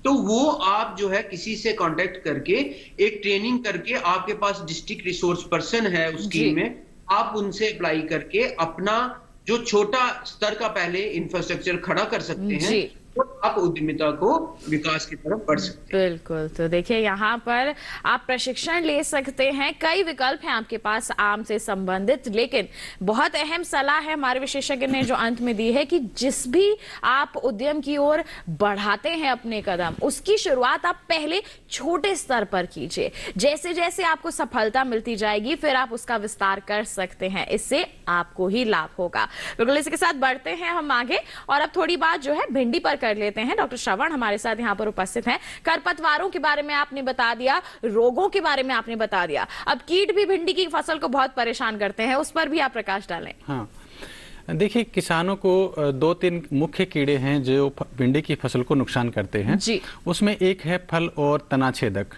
तो वो आप जो है किसी से कांटेक्ट करके एक ट्रेनिंग करके, आपके पास डिस्ट्रिक्ट रिसोर्स पर्सन है उस स्कीम में, आप उनसे अप्लाई करके अपना जो छोटा स्तर का पहले इंफ्रास्ट्रक्चर खड़ा कर सकते हैं और आप उद्यमिता को विकास की तरफ बढ़ सकते हैं। बिल्कुल, तो देखिए यहाँ पर आप प्रशिक्षण ले सकते हैं, कई विकल्प हैं आपके पास आम से संबंधित, लेकिन बहुत अहम सलाह है हमारे विशेषज्ञ ने जो अंत में दी है कि जिस भी आप उद्यम की ओर बढ़ाते हैं अपने कदम, उसकी शुरुआत आप पहले छोटे स्तर पर कीजिए। जैसे जैसे आपको सफलता मिलती जाएगी फिर आप उसका विस्तार कर सकते हैं, इससे आपको ही लाभ होगा। बिल्कुल, इसके साथ बढ़ते हैं हम आगे और अब थोड़ी बात जो है भिंडी पर कर लेते हैं। डॉक्टर श्रवण हमारे साथ यहाँ पर उपस्थित हैं। खरपतवारों के बारे में आपने बता दिया, रोगों के बारे में आपने बता दिया, अब कीट भी भिंडी की फसल को बहुत परेशान करते हैं, उस पर भी आप प्रकाश डालें। हाँ, देखिए किसानों को 2-3 मुख्य कीड़े हैं जो भिंडी की फसल को नुकसान करते हैं जी। उसमें एक है फल और तनाछेदक।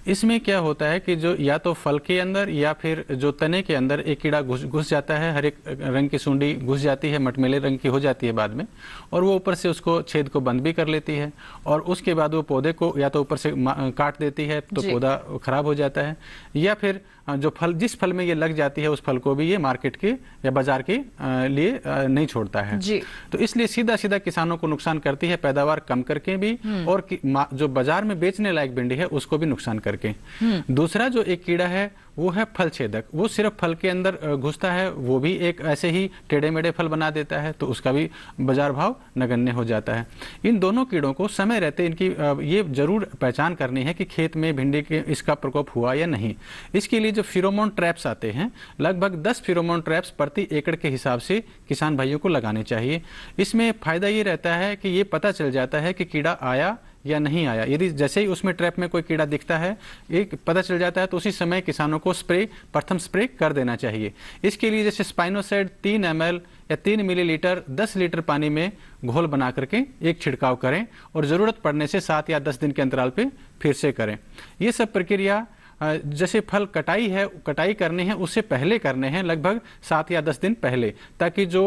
इसमें क्या होता है कि जो या तो फल के अंदर या फिर जो तने के अंदर एक कीड़ा घुस जाता है, हर एक रंग की सूंडी घुस जाती है, मटमैले रंग की हो जाती है बाद में, और वो ऊपर से उसको छेद को बंद भी कर लेती है और उसके बाद वो पौधे को या तो ऊपर से काट देती है तो पौधा खराब हो जाता है, या फिर जो फल जिस फल में ये लग जाती है उस फल को भी ये मार्केट के या बाजार के लिए नहीं छोड़ता है जी। तो इसलिए सीधा सीधा किसानों को नुकसान करती है, पैदावार कम करके भी और जो बाजार में बेचने लायक भिंडी है उसको भी नुकसान करके। दूसरा जो एक कीड़ा है वो है फल छेदक, वो सिर्फ फल के अंदर घुसता है, वो भी एक ऐसे ही टेढ़े मेढ़े फल बना देता है, तो उसका भी बाजार भाव नगण्य हो जाता है। इन दोनों कीड़ों को समय रहते इनकी ये जरूर पहचान करनी है कि खेत में भिंडी के इसका प्रकोप हुआ या नहीं। इसके लिए जो फिरोमोन ट्रैप्स आते हैं, लगभग 10 फिरोमोन ट्रैप्स प्रति एकड़ के हिसाब से किसान भाइयों को लगाने चाहिए। इसमें फायदा ये रहता है कि ये पता चल जाता है कि कीड़ा आया या नहीं आया। यदि जैसे ही उसमें ट्रैप में कोई कीड़ा दिखता है, एक पता चल जाता है, तो उसी समय किसानों को प्रथम स्प्रे कर देना चाहिए। इसके लिए जैसे स्पाइनोसाइड 3 ml या 3 मिलीलीटर 10 लीटर पानी में घोल बना करके एक छिड़काव करें और ज़रूरत पड़ने से 7 या 10 दिन के अंतराल पे फिर से करें। ये सब प्रक्रिया जैसे फल कटाई करनी है उससे पहले करने हैं, लगभग 7 या 10 दिन पहले, ताकि जो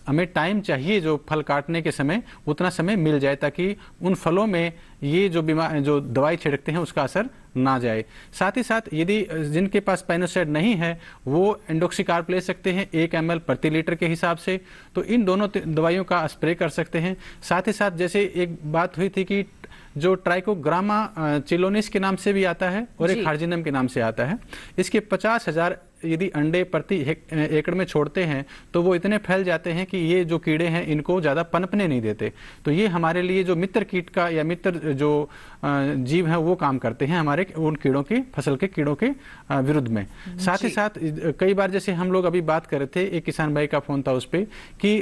हमें टाइम चाहिए जो फल काटने के समय उतना समय मिल जाए, ताकि उन फलों में ये जो दवाई छिड़कते हैं उसका असर ना जाए। साथ ही साथ यदि जिनके पास स्पाइनोसाइड नहीं है वो एंडोक्सिकार्प ले सकते हैं 1 ml प्रति लीटर के हिसाब से, तो इन दोनों दवाइयों का स्प्रे कर सकते हैं। साथ ही साथ जैसे एक बात हुई थी कि जो ट्राइकोग्रामा चिलोनिस के नाम से भी आता है और एक हार्जिनम के नाम से आता है, इसके 50,000 यदि अंडे प्रति एकड़ में छोड़ते हैं तो वो इतने फैल जाते हैं कि ये जो कीड़े हैं इनको ज़्यादा पनपने नहीं देते। तो ये हमारे लिए जो मित्र कीट का या मित्र जो जीव है वो काम करते हैं हमारे उन कीड़ों के, फसल के कीड़ों के विरुद्ध में। साथ ही साथ कई बार जैसे हम लोग अभी बात कर रहे थे, एक किसान भाई का फोन था उस पर कि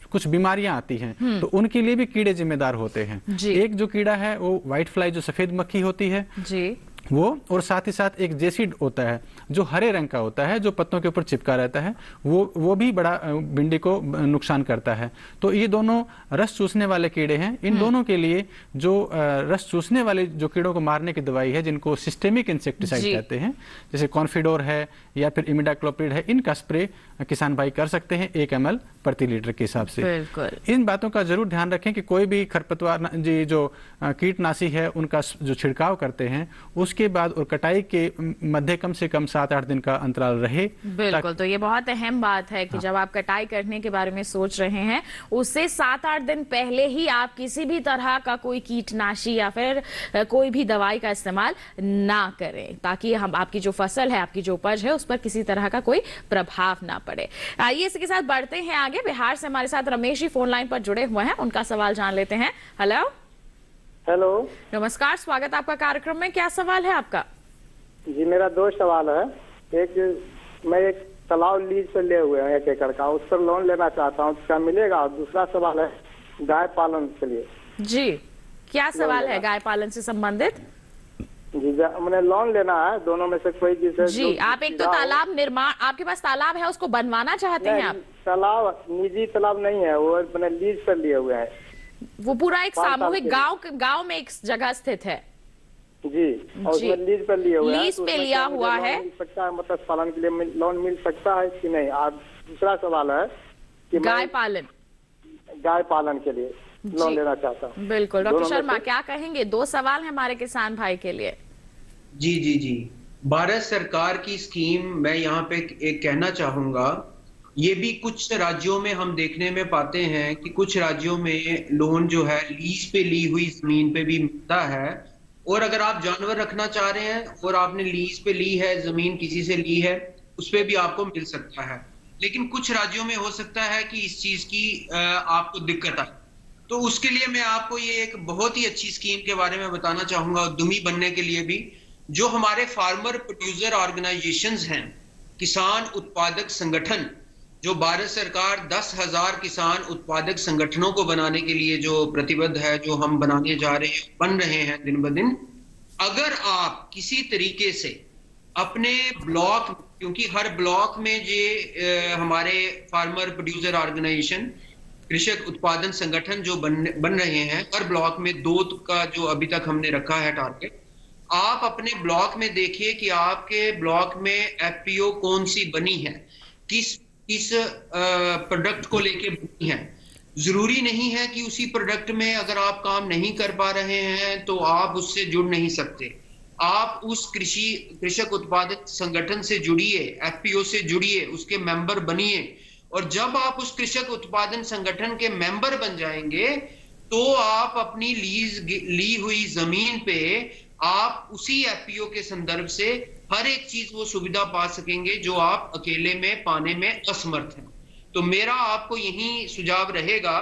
कुछ बीमारियां आती हैं, तो उनके लिए भी कीड़े जिम्मेदार होते हैं। एक जो कीड़ा है वो व्हाइट फ्लाई जो सफेद मक्खी होती है वो, और साथ ही साथ एक जेसिड होता है जो हरे रंग का होता है, जो पत्तों के ऊपर चिपका रहता है, वो भी बड़ा भिंडी को नुकसान करता है। तो ये दोनों रस चूसने वाले कीड़े हैं। इन दोनों के लिए जो रस चूसने वाले जो कीड़ों को मारने की दवाई है जिनको सिस्टेमिक इंसेक्टिसाइड कहते हैं, जैसे कॉन्फिडोर है या फिर इमिडाक्लोप्रिड है, इनका स्प्रे किसान भाई कर सकते हैं 1 ml प्रति लीटर के हिसाब से। इन बातों का जरूर ध्यान रखें कि कोई भी खरपतवार जो कीटनाशी है उनका जो छिड़काव करते हैं उसके बाद और कटाई के मध्य कम से कम 7-8 दिन का अंतराल रहे। बिल्कुल, तो ये बहुत अहम बात है कि जब आप कटाई करने के बारे में सोच रहे हैं उससे 7-8 दिन पहले ही आप किसी भी तरह का कोई कीटनाशी या फिर कोई भी दवाई का इस्तेमाल ना करें, ताकि हम आपकी जो फसल है, आपकी जो उपज है, उस पर किसी तरह का कोई प्रभाव ना पड़े। आइए इसके साथ बढ़ते हैं आगे। बिहार से हमारे साथ रमेश जी फोन लाइन पर जुड़े हुए हैं, उनका सवाल जान लेते हैं। हेलो, नमस्कार, स्वागत आपका कार्यक्रम में। क्या सवाल है आपका? जी मेरा 2 सवाल है। मैं एक तालाब लीज पर ले हुए हैं 1 एकड़ का, उस पर लोन लेना चाहता हूँ, क्या मिलेगा? और दूसरा सवाल है गाय पालन के लिए। जी, क्या सवाल है गाय पालन से संबंधित? जी मैंने लोन लेना है, दोनों में से कोई जी। आप एक तो तालाब निर्माण, आपके पास तालाब है, उसको बनवाना चाहते हैं आप? तालाब निजी तालाब नहीं है, वो मैंने लीज पर लिए हुए हैं। वो पूरा एक सामूहिक गांव में एक जगह स्थित है जी, और उसमें लीज पर लिए हुए हैं। लीज पे लिया हुआ है, मत्स्य पालन के लिए लोन मिल सकता है कि नहीं? और दूसरा सवाल है कि गाय पालन के लिए लोन लेना चाहता हूँ। बिल्कुल, डॉक्टर शर्मा क्या कहेंगे? 2 सवाल है हमारे किसान भाई के लिए। जी, भारत सरकार की स्कीम मैं यहाँ पे एक कहना चाहूंगा, ये भी कुछ राज्यों में हम देखने में पाते हैं कि कुछ राज्यों में लोन जो है लीज पे ली हुई जमीन पे भी मिलता है, और अगर आप जानवर रखना चाह रहे हैं और आपने लीज पे ली है, जमीन किसी से ली है, उस पे भी आपको मिल सकता है। लेकिन कुछ राज्यों में हो सकता है कि इस चीज की आपको दिक्कत आए, तो उसके लिए मैं आपको ये एक बहुत ही अच्छी स्कीम के बारे में बताना चाहूंगा, उद्यमी बनने के लिए भी। जो हमारे फार्मर प्रोड्यूसर ऑर्गेनाइजेशंस हैं, किसान उत्पादक संगठन, जो भारत सरकार 10,000 किसान उत्पादक संगठनों को बनाने के लिए जो प्रतिबद्ध है, जो हम बनाने जा रहे हैं, बन रहे हैं दिन ब दिन। अगर आप किसी तरीके से अपने ब्लॉक, क्योंकि हर ब्लॉक में ये हमारे फार्मर प्रोड्यूसर ऑर्गेनाइजेशन, कृषक उत्पादन संगठन जो बन रहे हैं, हर ब्लॉक में 2 का जो अभी तक हमने रखा है टारगेट। आप अपने ब्लॉक में देखिए कि आपके ब्लॉक में एफपीओ कौन सी बनी है, किस प्रोडक्ट को लेके बनी है। जरूरी नहीं है कि उसी प्रोडक्ट में अगर आप काम नहीं कर पा रहे हैं तो आप उससे जुड़ नहीं सकते। आप उस कृषक उत्पादक संगठन से जुड़िए, एफपीओ से जुड़िए, उसके मेंबर बनिए, और जब आप उस कृषक उत्पादन संगठन के मेंबर बन जाएंगे तो आप अपनी ली हुई जमीन पे आप उसी एफपीओ के संदर्भ से हर एक चीज वो सुविधा पा सकेंगे जो आप अकेले में पाने में असमर्थ हैं। तो मेरा आपको यही सुझाव रहेगा,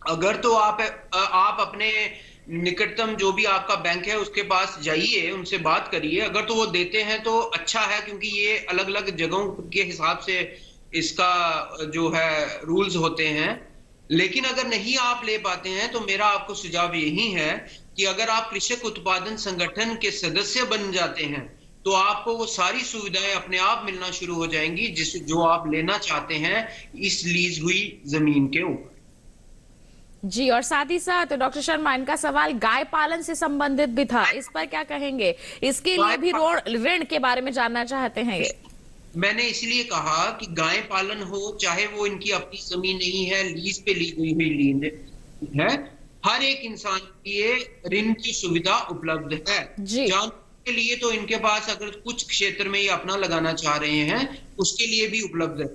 अगर तो आप अपने निकटतम जो भी आपका बैंक है उसके पास जाइए, उनसे बात करिए। अगर तो वो देते हैं तो अच्छा है, क्योंकि ये अलग अलग जगहों के हिसाब से इसका जो है रूल्स होते हैं। लेकिन अगर नहीं आप ले पाते हैं तो मेरा आपको सुझाव यही है कि अगर आप कृषक उत्पादन संगठन के सदस्य बन जाते हैं तो आपको वो सारी सुविधाएं अपने आप मिलना शुरू हो जाएंगी जो आप लेना चाहते हैं इस लीज हुई जमीन के ऊपर। जी, और साथ ही साथ डॉक्टर शर्मा, इनका सवाल गाय पालन से संबंधित भी था, इस पर क्या कहेंगे? इसके लिए भी ऋण के बारे में जानना चाहते हैं ये। मैंने इसलिए कहा कि गाय पालन हो, चाहे वो इनकी अपनी जमीन नहीं है, लीज पे ली हुई लीज है, हर एक इंसान के लिए ऋण की सुविधा उपलब्ध है। जानवर के लिए तो इनके पास अगर कुछ क्षेत्र में ये अपना लगाना चाह रहे हैं उसके लिए भी उपलब्ध है,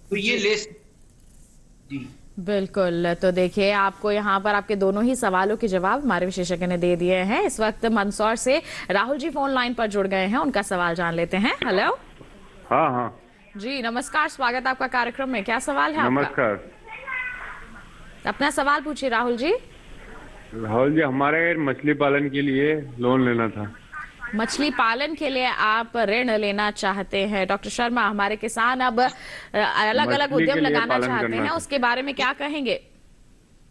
तो ये ले जी बिल्कुल। तो देखिए, आपको यहाँ पर आपके दोनों ही सवालों के जवाब हमारे विशेषज्ञ ने दे दिए हैं। इस वक्त मंदसौर से राहुल जी फोन लाइन पर जुड़ गए हैं, उनका सवाल जान लेते हैं। हेलो। हाँ जी नमस्कार, स्वागत आपका कार्यक्रम में। क्या सवाल है आपका? नमस्कार। अपना सवाल पूछिए राहुल जी। राहुल जी, हमारे मछली पालन के लिए लोन लेना था। मछली पालन के लिए आप ऋण लेना चाहते हैं। डॉक्टर शर्मा, हमारे किसान अब अलग अलग उद्यम लगाना चाहते हैं, उसके बारे में क्या कहेंगे?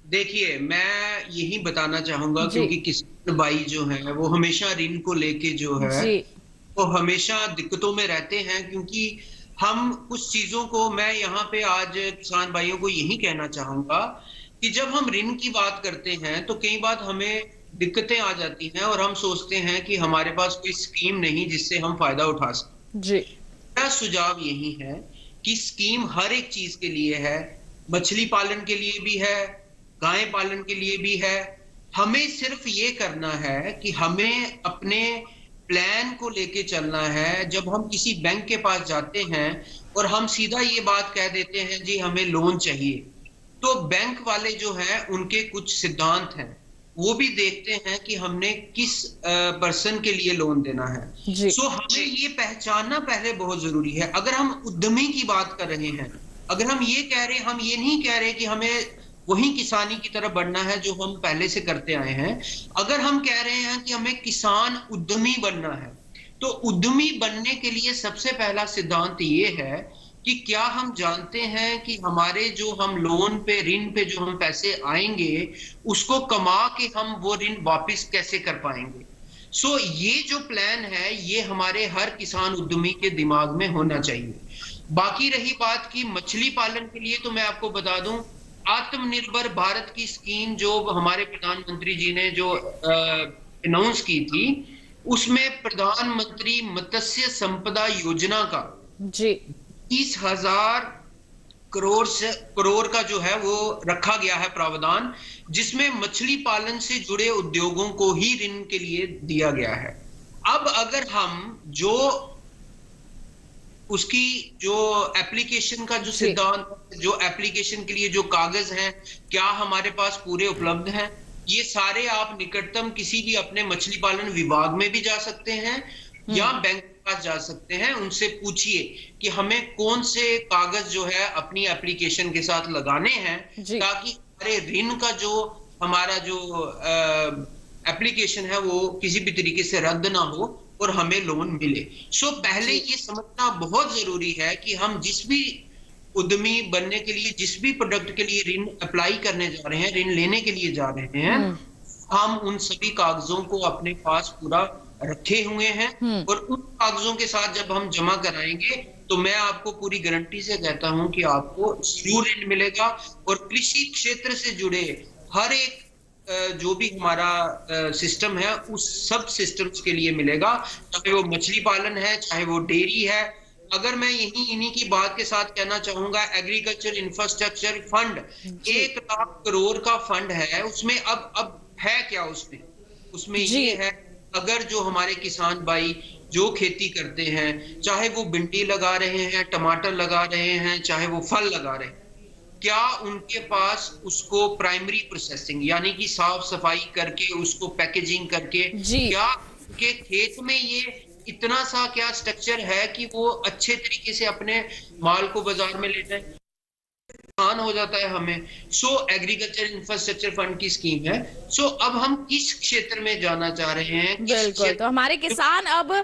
देखिए, मैं यही बताना चाहूंगा, क्योंकि किसान भाई जो है वो हमेशा ऋण को लेके जो है वो हमेशा दिक्कतों में रहते हैं, क्योंकि हम कुछ चीजों को, मैं यहाँ पे आज किसान भाइयों को यही कहना चाहूंगा कि जब हम ऋण की बात करते हैं तो कई बार हमें दिक्कतें आ जाती हैं और हम सोचते हैं कि हमारे पास कोई स्कीम नहीं जिससे हम फायदा उठा सकें। जी, मेरा सुझाव यही है कि स्कीम हर एक चीज के लिए है, मछली पालन के लिए भी है, गाय पालन के लिए भी है। हमें सिर्फ ये करना है कि हमें अपने प्लान को लेके चलना है। जब हम किसी बैंक के पास जाते हैं और हम सीधा ये बात कह देते हैं जी हमें लोन चाहिए, तो बैंक वाले जो है उनके कुछ सिद्धांत हैं, वो भी देखते हैं कि हमने किस पर्सन के लिए लोन देना है। सो हमें ये पहचानना पहले बहुत जरूरी है। अगर हम उद्यमी की बात कर रहे हैं, अगर हम ये कह रहे हैं, हम ये नहीं कह रहे कि हमें वही किसानी की तरफ बढ़ना है जो हम पहले से करते आए हैं। अगर हम कह रहे हैं कि हमें किसान उद्यमी बनना है, तो उद्यमी बनने के लिए सबसे पहला सिद्धांत ये है कि क्या हम जानते हैं कि हमारे जो हम लोन पे, ऋण पे जो हम पैसे आएंगे उसको कमा के हम वो ऋण वापस कैसे कर पाएंगे। सो ये जो प्लान है ये हमारे हर किसान उद्यमी के दिमाग में होना चाहिए। बाकी रही बात की मछली पालन के लिए, तो मैं आपको बता दूं, आत्मनिर्भर भारत की स्कीम जो हमारे प्रधानमंत्री जी ने जो अनाउंस की थी, उसमें प्रधानमंत्री मत्स्य संपदा योजना का 30,000 करोड़ का जो है वो रखा गया है प्रावधान, जिसमें मछली पालन से जुड़े उद्योगों को ही ऋण के लिए दिया गया है। अब अगर हम जो उसकी जो एप्लीकेशन का जो सिद्धांत, जो एप्लीकेशन के लिए जो कागज हैं, क्या हमारे पास पूरे उपलब्ध हैं? ये सारे आप निकटतम किसी भी अपने मछली पालन विभाग में भी जा सकते हैं या बैंक के पास जा सकते हैं, उनसे पूछिए कि हमें कौन से कागज जो है अपनी एप्लीकेशन के साथ लगाने हैं, ताकि हमारे ऋण का जो हमारा जो एप्लीकेशन है वो किसी भी तरीके से रद्द ना हो और हमें लोन मिले। सो पहले ये समझना बहुत जरूरी है कि हम जिस भी उद्यमी बनने के लिए, जिस भी प्रोडक्ट के लिए ऋण अप्लाई करने जा रहे हैं, ऋण लेने के लिए जा रहे हैं, हम उन सभी कागजों को अपने पास पूरा रखे हुए हैं और उन कागजों के साथ जब हम जमा कराएंगे तो मैं आपको पूरी गारंटी से कहता हूं कि आपको जरूर ऋण मिलेगा। और कृषि क्षेत्र से जुड़े हर एक जो भी हमारा सिस्टम है उस सब सिस्टम्स के लिए मिलेगा, चाहे वो मछली पालन है, चाहे वो डेयरी है। अगर मैं इन्हीं की बात के साथ कहना चाहूंगा, agriculture infrastructure fund 1 lakh crore का फंड है, उसमें अब है क्या, उसमें ये है अगर जो हमारे किसान भाई जो खेती करते हैं, चाहे वो भिंडी लगा रहे हैं, टमाटर लगा रहे हैं, चाहे वो फल लगा रहे हैं, क्या उनके पास उसको प्राइमरी प्रोसेसिंग यानी कि साफ सफाई करके उसको पैकेजिंग करके, क्या उनके खेत में ये इतना सा क्या स्ट्रक्चर है कि वो अच्छे तरीके से अपने माल को बाजार में ले जाए? आसान हो जाता है हमें। एग्रीकल्चर इंफ्रास्ट्रक्चर फंड की स्कीम है। अब हम किस क्षेत्र में जाना चाह रहे हैं? बिल्कुल, तो हमारे किसान अब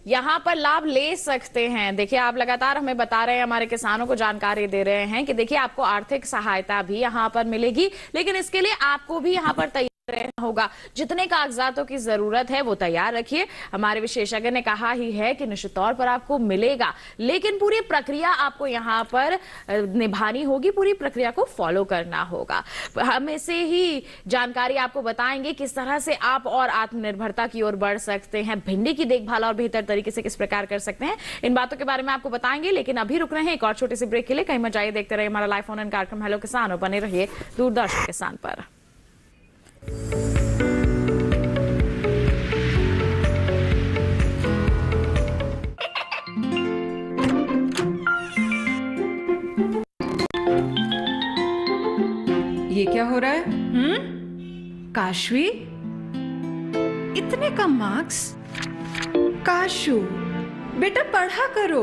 यहाँ पर लाभ ले सकते हैं। देखिए, आप लगातार हमें बता रहे हैं, हमारे किसानों को जानकारी दे रहे हैं कि देखिए आपको आर्थिक सहायता भी यहाँ पर मिलेगी, लेकिन इसके लिए आपको भी यहाँ पर रहना होगा। जितने कागजातों की जरूरत है वो तैयार रखिए। हमारे विशेषज्ञ ने कहा ही है कि निश्चित तौर पर आपको मिलेगा, लेकिन पूरी प्रक्रिया आपको यहाँ पर निभानी होगी, पूरी प्रक्रिया को फॉलो करना होगा। हम इसे ही जानकारी आपको बताएंगे किस तरह से आप और आत्मनिर्भरता की ओर बढ़ सकते हैं, भिंडी की देखभाल और बेहतर तरीके से किस प्रकार कर सकते हैं, इन बातों के बारे में आपको बताएंगे। लेकिन अभी रुक रहे हैं एक और छोटे से ब्रेक के लिए। कहीं मत जाइए, देखते रहिए हमारा लाइव फोन इन कार्यक्रम हेलो किसान और बने रहिए दूरदर्शन किसान पर। ये क्या हो रहा है? काशवी, इतने कम मार्क्स? काशू बेटा पढ़ा करो,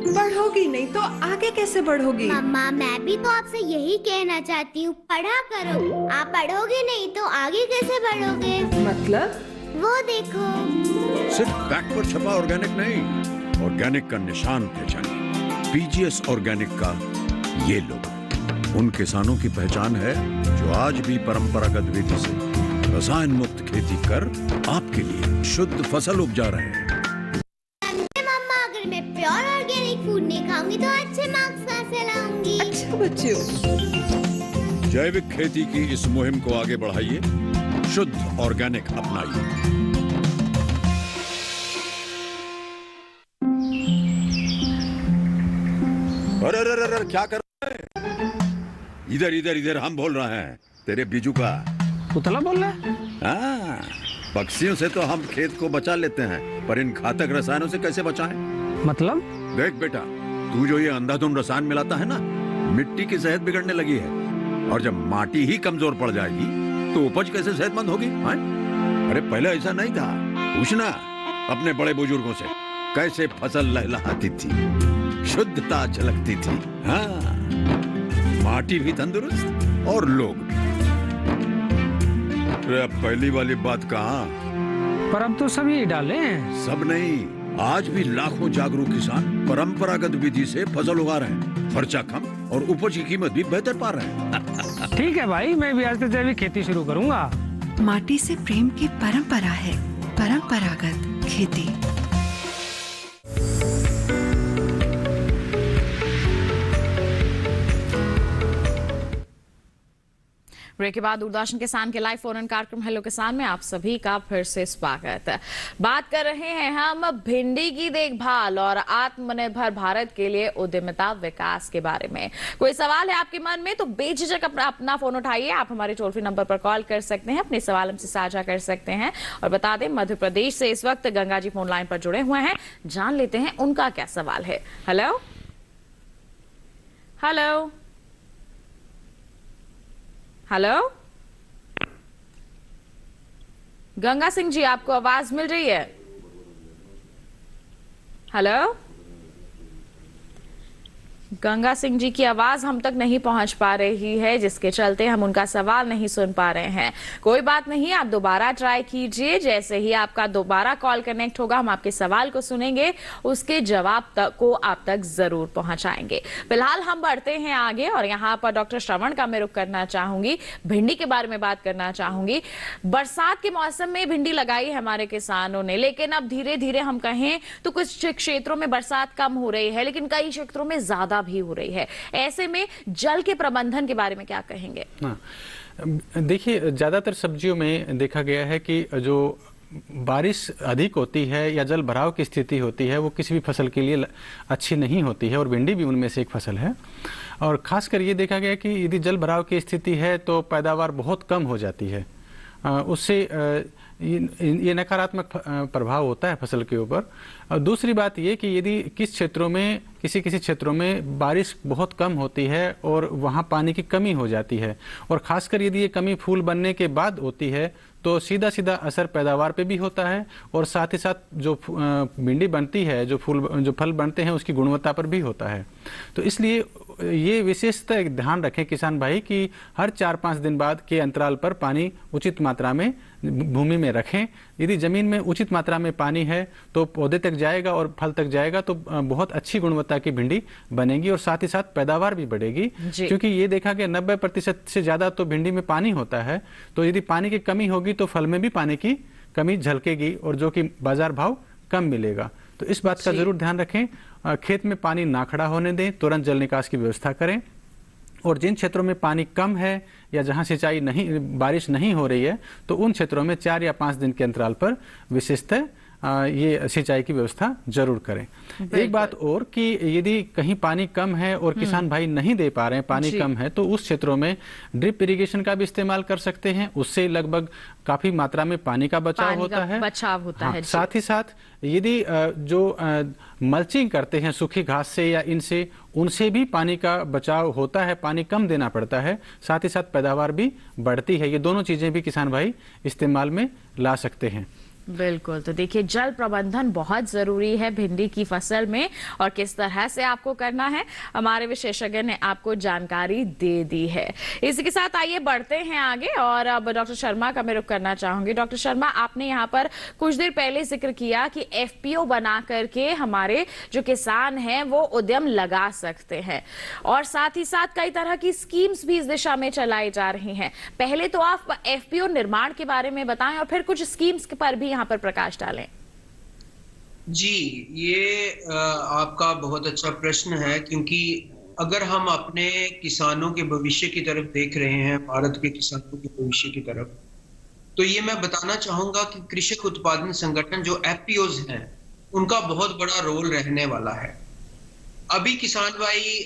पढ़ोगी नहीं तो आगे कैसे बढ़ोगी? मम्मा, मैं भी तो आपसे यही कहना चाहती हूँ, पढ़ा करो। आप पढ़ोगे नहीं तो आगे कैसे बढ़ोगे? मतलब? वो देखो, सिर्फ बैक पर छपा ऑर्गेनिक नहीं, ऑर्गेनिक का निशान पहचानिए। पीजीएस ऑर्गेनिक का ये लोगो उन किसानों की पहचान है जो आज भी परंपरागत विधि से रसायन मुक्त खेती कर आपके लिए शुद्ध फसल उपजा रहे हैं। मम्मा, अगर मैं प्योर ऑर्गेनिक फूड नहीं खाऊंगी तो अच्छे मार्क्स कहाँ से लाऊंगी? अच्छा बच्चों, जैविक खेती की इस मुहिम को आगे बढ़ाइए, शुद्ध ऑर्गेनिक अपनाइए। अरे अरे अरे क्या कर रहे हैं? इधर इधर इधर, हम बोल रहे हैं तेरे बीजू का पुतला बोल रहा है। हाँ, पक्षियों से तो हम खेत को बचा लेते हैं, पर इन घातक रसायनों से कैसे बचाएं? मतलब? देख बेटा, तू जो ये अंधाधुंध रसायन मिलाता है ना, मिट्टी की सेहत बिगड़ने लगी है, और जब माटी ही कमजोर पड़ जाएगी तो उपज कैसे सेहतमंद होगी? अरे पहले ऐसा नहीं था, पूछना अपने बड़े बुजुर्गों से, कैसे फसल लहलहाती थी, शुद्धता झलकती थी। हाँ, माटी भी तंदुरुस्त और लोग भी। अब पहली वाली बात कहाँ? पर अब तो सभी डाले हैं। सब नहीं, आज भी लाखों जागरूक किसान परंपरागत विधि से फसल उगा रहे हैं, खर्चा कम और उपज की कीमत भी बेहतर पा रहे हैं। ठीक है भाई, मैं भी आज से जैविक खेती शुरू करूंगा। माटी से प्रेम की परंपरा है परंपरागत खेती। ब्रेक के बाद दूरदर्शन किसान के लाइव फोन इन कार्यक्रम हेलो किसान में आप सभी का फिर से स्वागत है। बात कर रहे हैं हम भिंडी की देखभाल और आत्मनिर्भर भारत के लिए उद्यमिता विकास के बारे में। कोई सवाल है आपके मन में तो बेझिझक अपना फोन उठाइए। आप हमारे टोल फ्री नंबर पर कॉल कर सकते हैं, अपने सवाल हमसे साझा कर सकते हैं। और बता दें, मध्य प्रदेश से इस वक्त गंगा जी फोन लाइन पर जुड़े हुए हैं, जान लेते हैं उनका क्या सवाल है। Hello hello hello, Ganga Singh ji, आपको आवाज मिल रही है? हेलो, गंगा सिंह जी की आवाज हम तक नहीं पहुंच पा रही है, जिसके चलते हम उनका सवाल नहीं सुन पा रहे हैं। कोई बात नहीं, आप दोबारा ट्राई कीजिए। जैसे ही आपका दोबारा कॉल कनेक्ट होगा, हम आपके सवाल को सुनेंगे, उसके जवाब को आप तक जरूर पहुंचाएंगे। फिलहाल हम बढ़ते हैं आगे और यहाँ पर डॉक्टर श्रवण का मैं रुख करना चाहूंगी, भिंडी के बारे में बात करना चाहूंगी। बरसात के मौसम में भिंडी लगाई है हमारे किसानों ने, लेकिन अब धीरे धीरे हम कहें तो कुछ क्षेत्रों में बरसात कम हो रही है, लेकिन कई क्षेत्रों में ज्यादा भी हो रही है। ऐसे में जल के प्रबंधन के बारे में क्या कहेंगे? देखिए, ज्यादातर सब्जियों में देखा गया है कि जो बारिश अधिक होती है या जल भराव की स्थिति होती है, वो किसी भी फसल के लिए अच्छी नहीं होती है, और भिंडी भी उनमें से एक फसल है। और खासकर ये देखा गया कि यदि जल भराव की स्थिति है तो पैदावार बहुत कम हो जाती है। उससे ये नकारात्मक प्रभाव होता है फसल के ऊपर। और दूसरी बात ये कि यदि किसी क्षेत्रों में बारिश बहुत कम होती है और वहाँ पानी की कमी हो जाती है, और ख़ासकर यदि ये कमी फूल बनने के बाद होती है तो सीधा सीधा असर पैदावार पे भी होता है, और साथ ही साथ जो भिंडी बनती है, जो फल बनते हैं, उसकी गुणवत्ता पर भी होता है। तो इसलिए ये विशेषतः ध्यान रखें किसान भाई कि हर 4-5 दिन बाद के अंतराल पर पानी उचित मात्रा में भूमि में रखें। यदि जमीन में उचित मात्रा में पानी है तो पौधे तक जाएगा और फल तक जाएगा, तो बहुत अच्छी गुणवत्ता की भिंडी बनेगी और साथ ही साथ पैदावार भी बढ़ेगी। क्योंकि ये देखा गया 90% से ज्यादा तो भिंडी में पानी होता है, तो यदि पानी की कमी होगी तो फल में भी पानी की कमी झलकेगी और जो कि बाजार भाव कम मिलेगा। तो इस बात का जरूर ध्यान रखें। खेत में पानी ना खड़ा होने दें, तुरंत जल निकास की व्यवस्था करें, और जिन क्षेत्रों में पानी कम है या जहां सिंचाई बारिश नहीं हो रही है, तो उन क्षेत्रों में 4 या 5 दिन के अंतराल पर विशेषतः ये सिंचाई की व्यवस्था जरूर करें। एक बात और कि यदि कहीं पानी कम है और किसान भाई नहीं दे पा रहे हैं, पानी कम है, तो उस क्षेत्रों में ड्रिप इरिगेशन का भी इस्तेमाल कर सकते हैं। उससे लगभग काफी मात्रा में पानी का बचाव होता है। साथ ही साथ यदि जो मल्चिंग करते हैं सूखी घास से या इनसे, उनसे भी पानी का बचाव होता है, पानी कम देना पड़ता है, साथ ही साथ पैदावार भी बढ़ती है। ये दोनों चीजें भी किसान भाई इस्तेमाल में ला सकते हैं। बिल्कुल। तो देखिए, जल प्रबंधन बहुत जरूरी है भिंडी की फसल में, और किस तरह से आपको करना है हमारे विशेषज्ञ ने आपको जानकारी दे दी है। इसी के साथ आइए बढ़ते हैं आगे, और अब डॉक्टर शर्मा का मैं रुख करना चाहूंगी। डॉक्टर शर्मा, आपने यहाँ पर कुछ देर पहले जिक्र किया कि एफपीओ बना करके हमारे जो किसान हैं वो उद्यम लगा सकते हैं, और साथ ही साथ कई तरह की स्कीम्स भी इस दिशा में चलाई जा रही हैं। पहले तो आप एफपीओ निर्माण के बारे में बताएं और फिर कुछ स्कीम्स पर भी यहाँ पर प्रकाश डालें। जी, ये आपका बहुत अच्छा प्रश्न है, क्योंकि अगर हम अपने किसानों के भविष्य की तरफ देख रहे हैं, भारत के किसानों के भविष्य की तरफ, तो ये मैं बताना चाहूंगा कि कृषक उत्पादन संगठन जो एफपीओज हैं, उनका बहुत बड़ा रोल रहने वाला है। अभी किसान भाई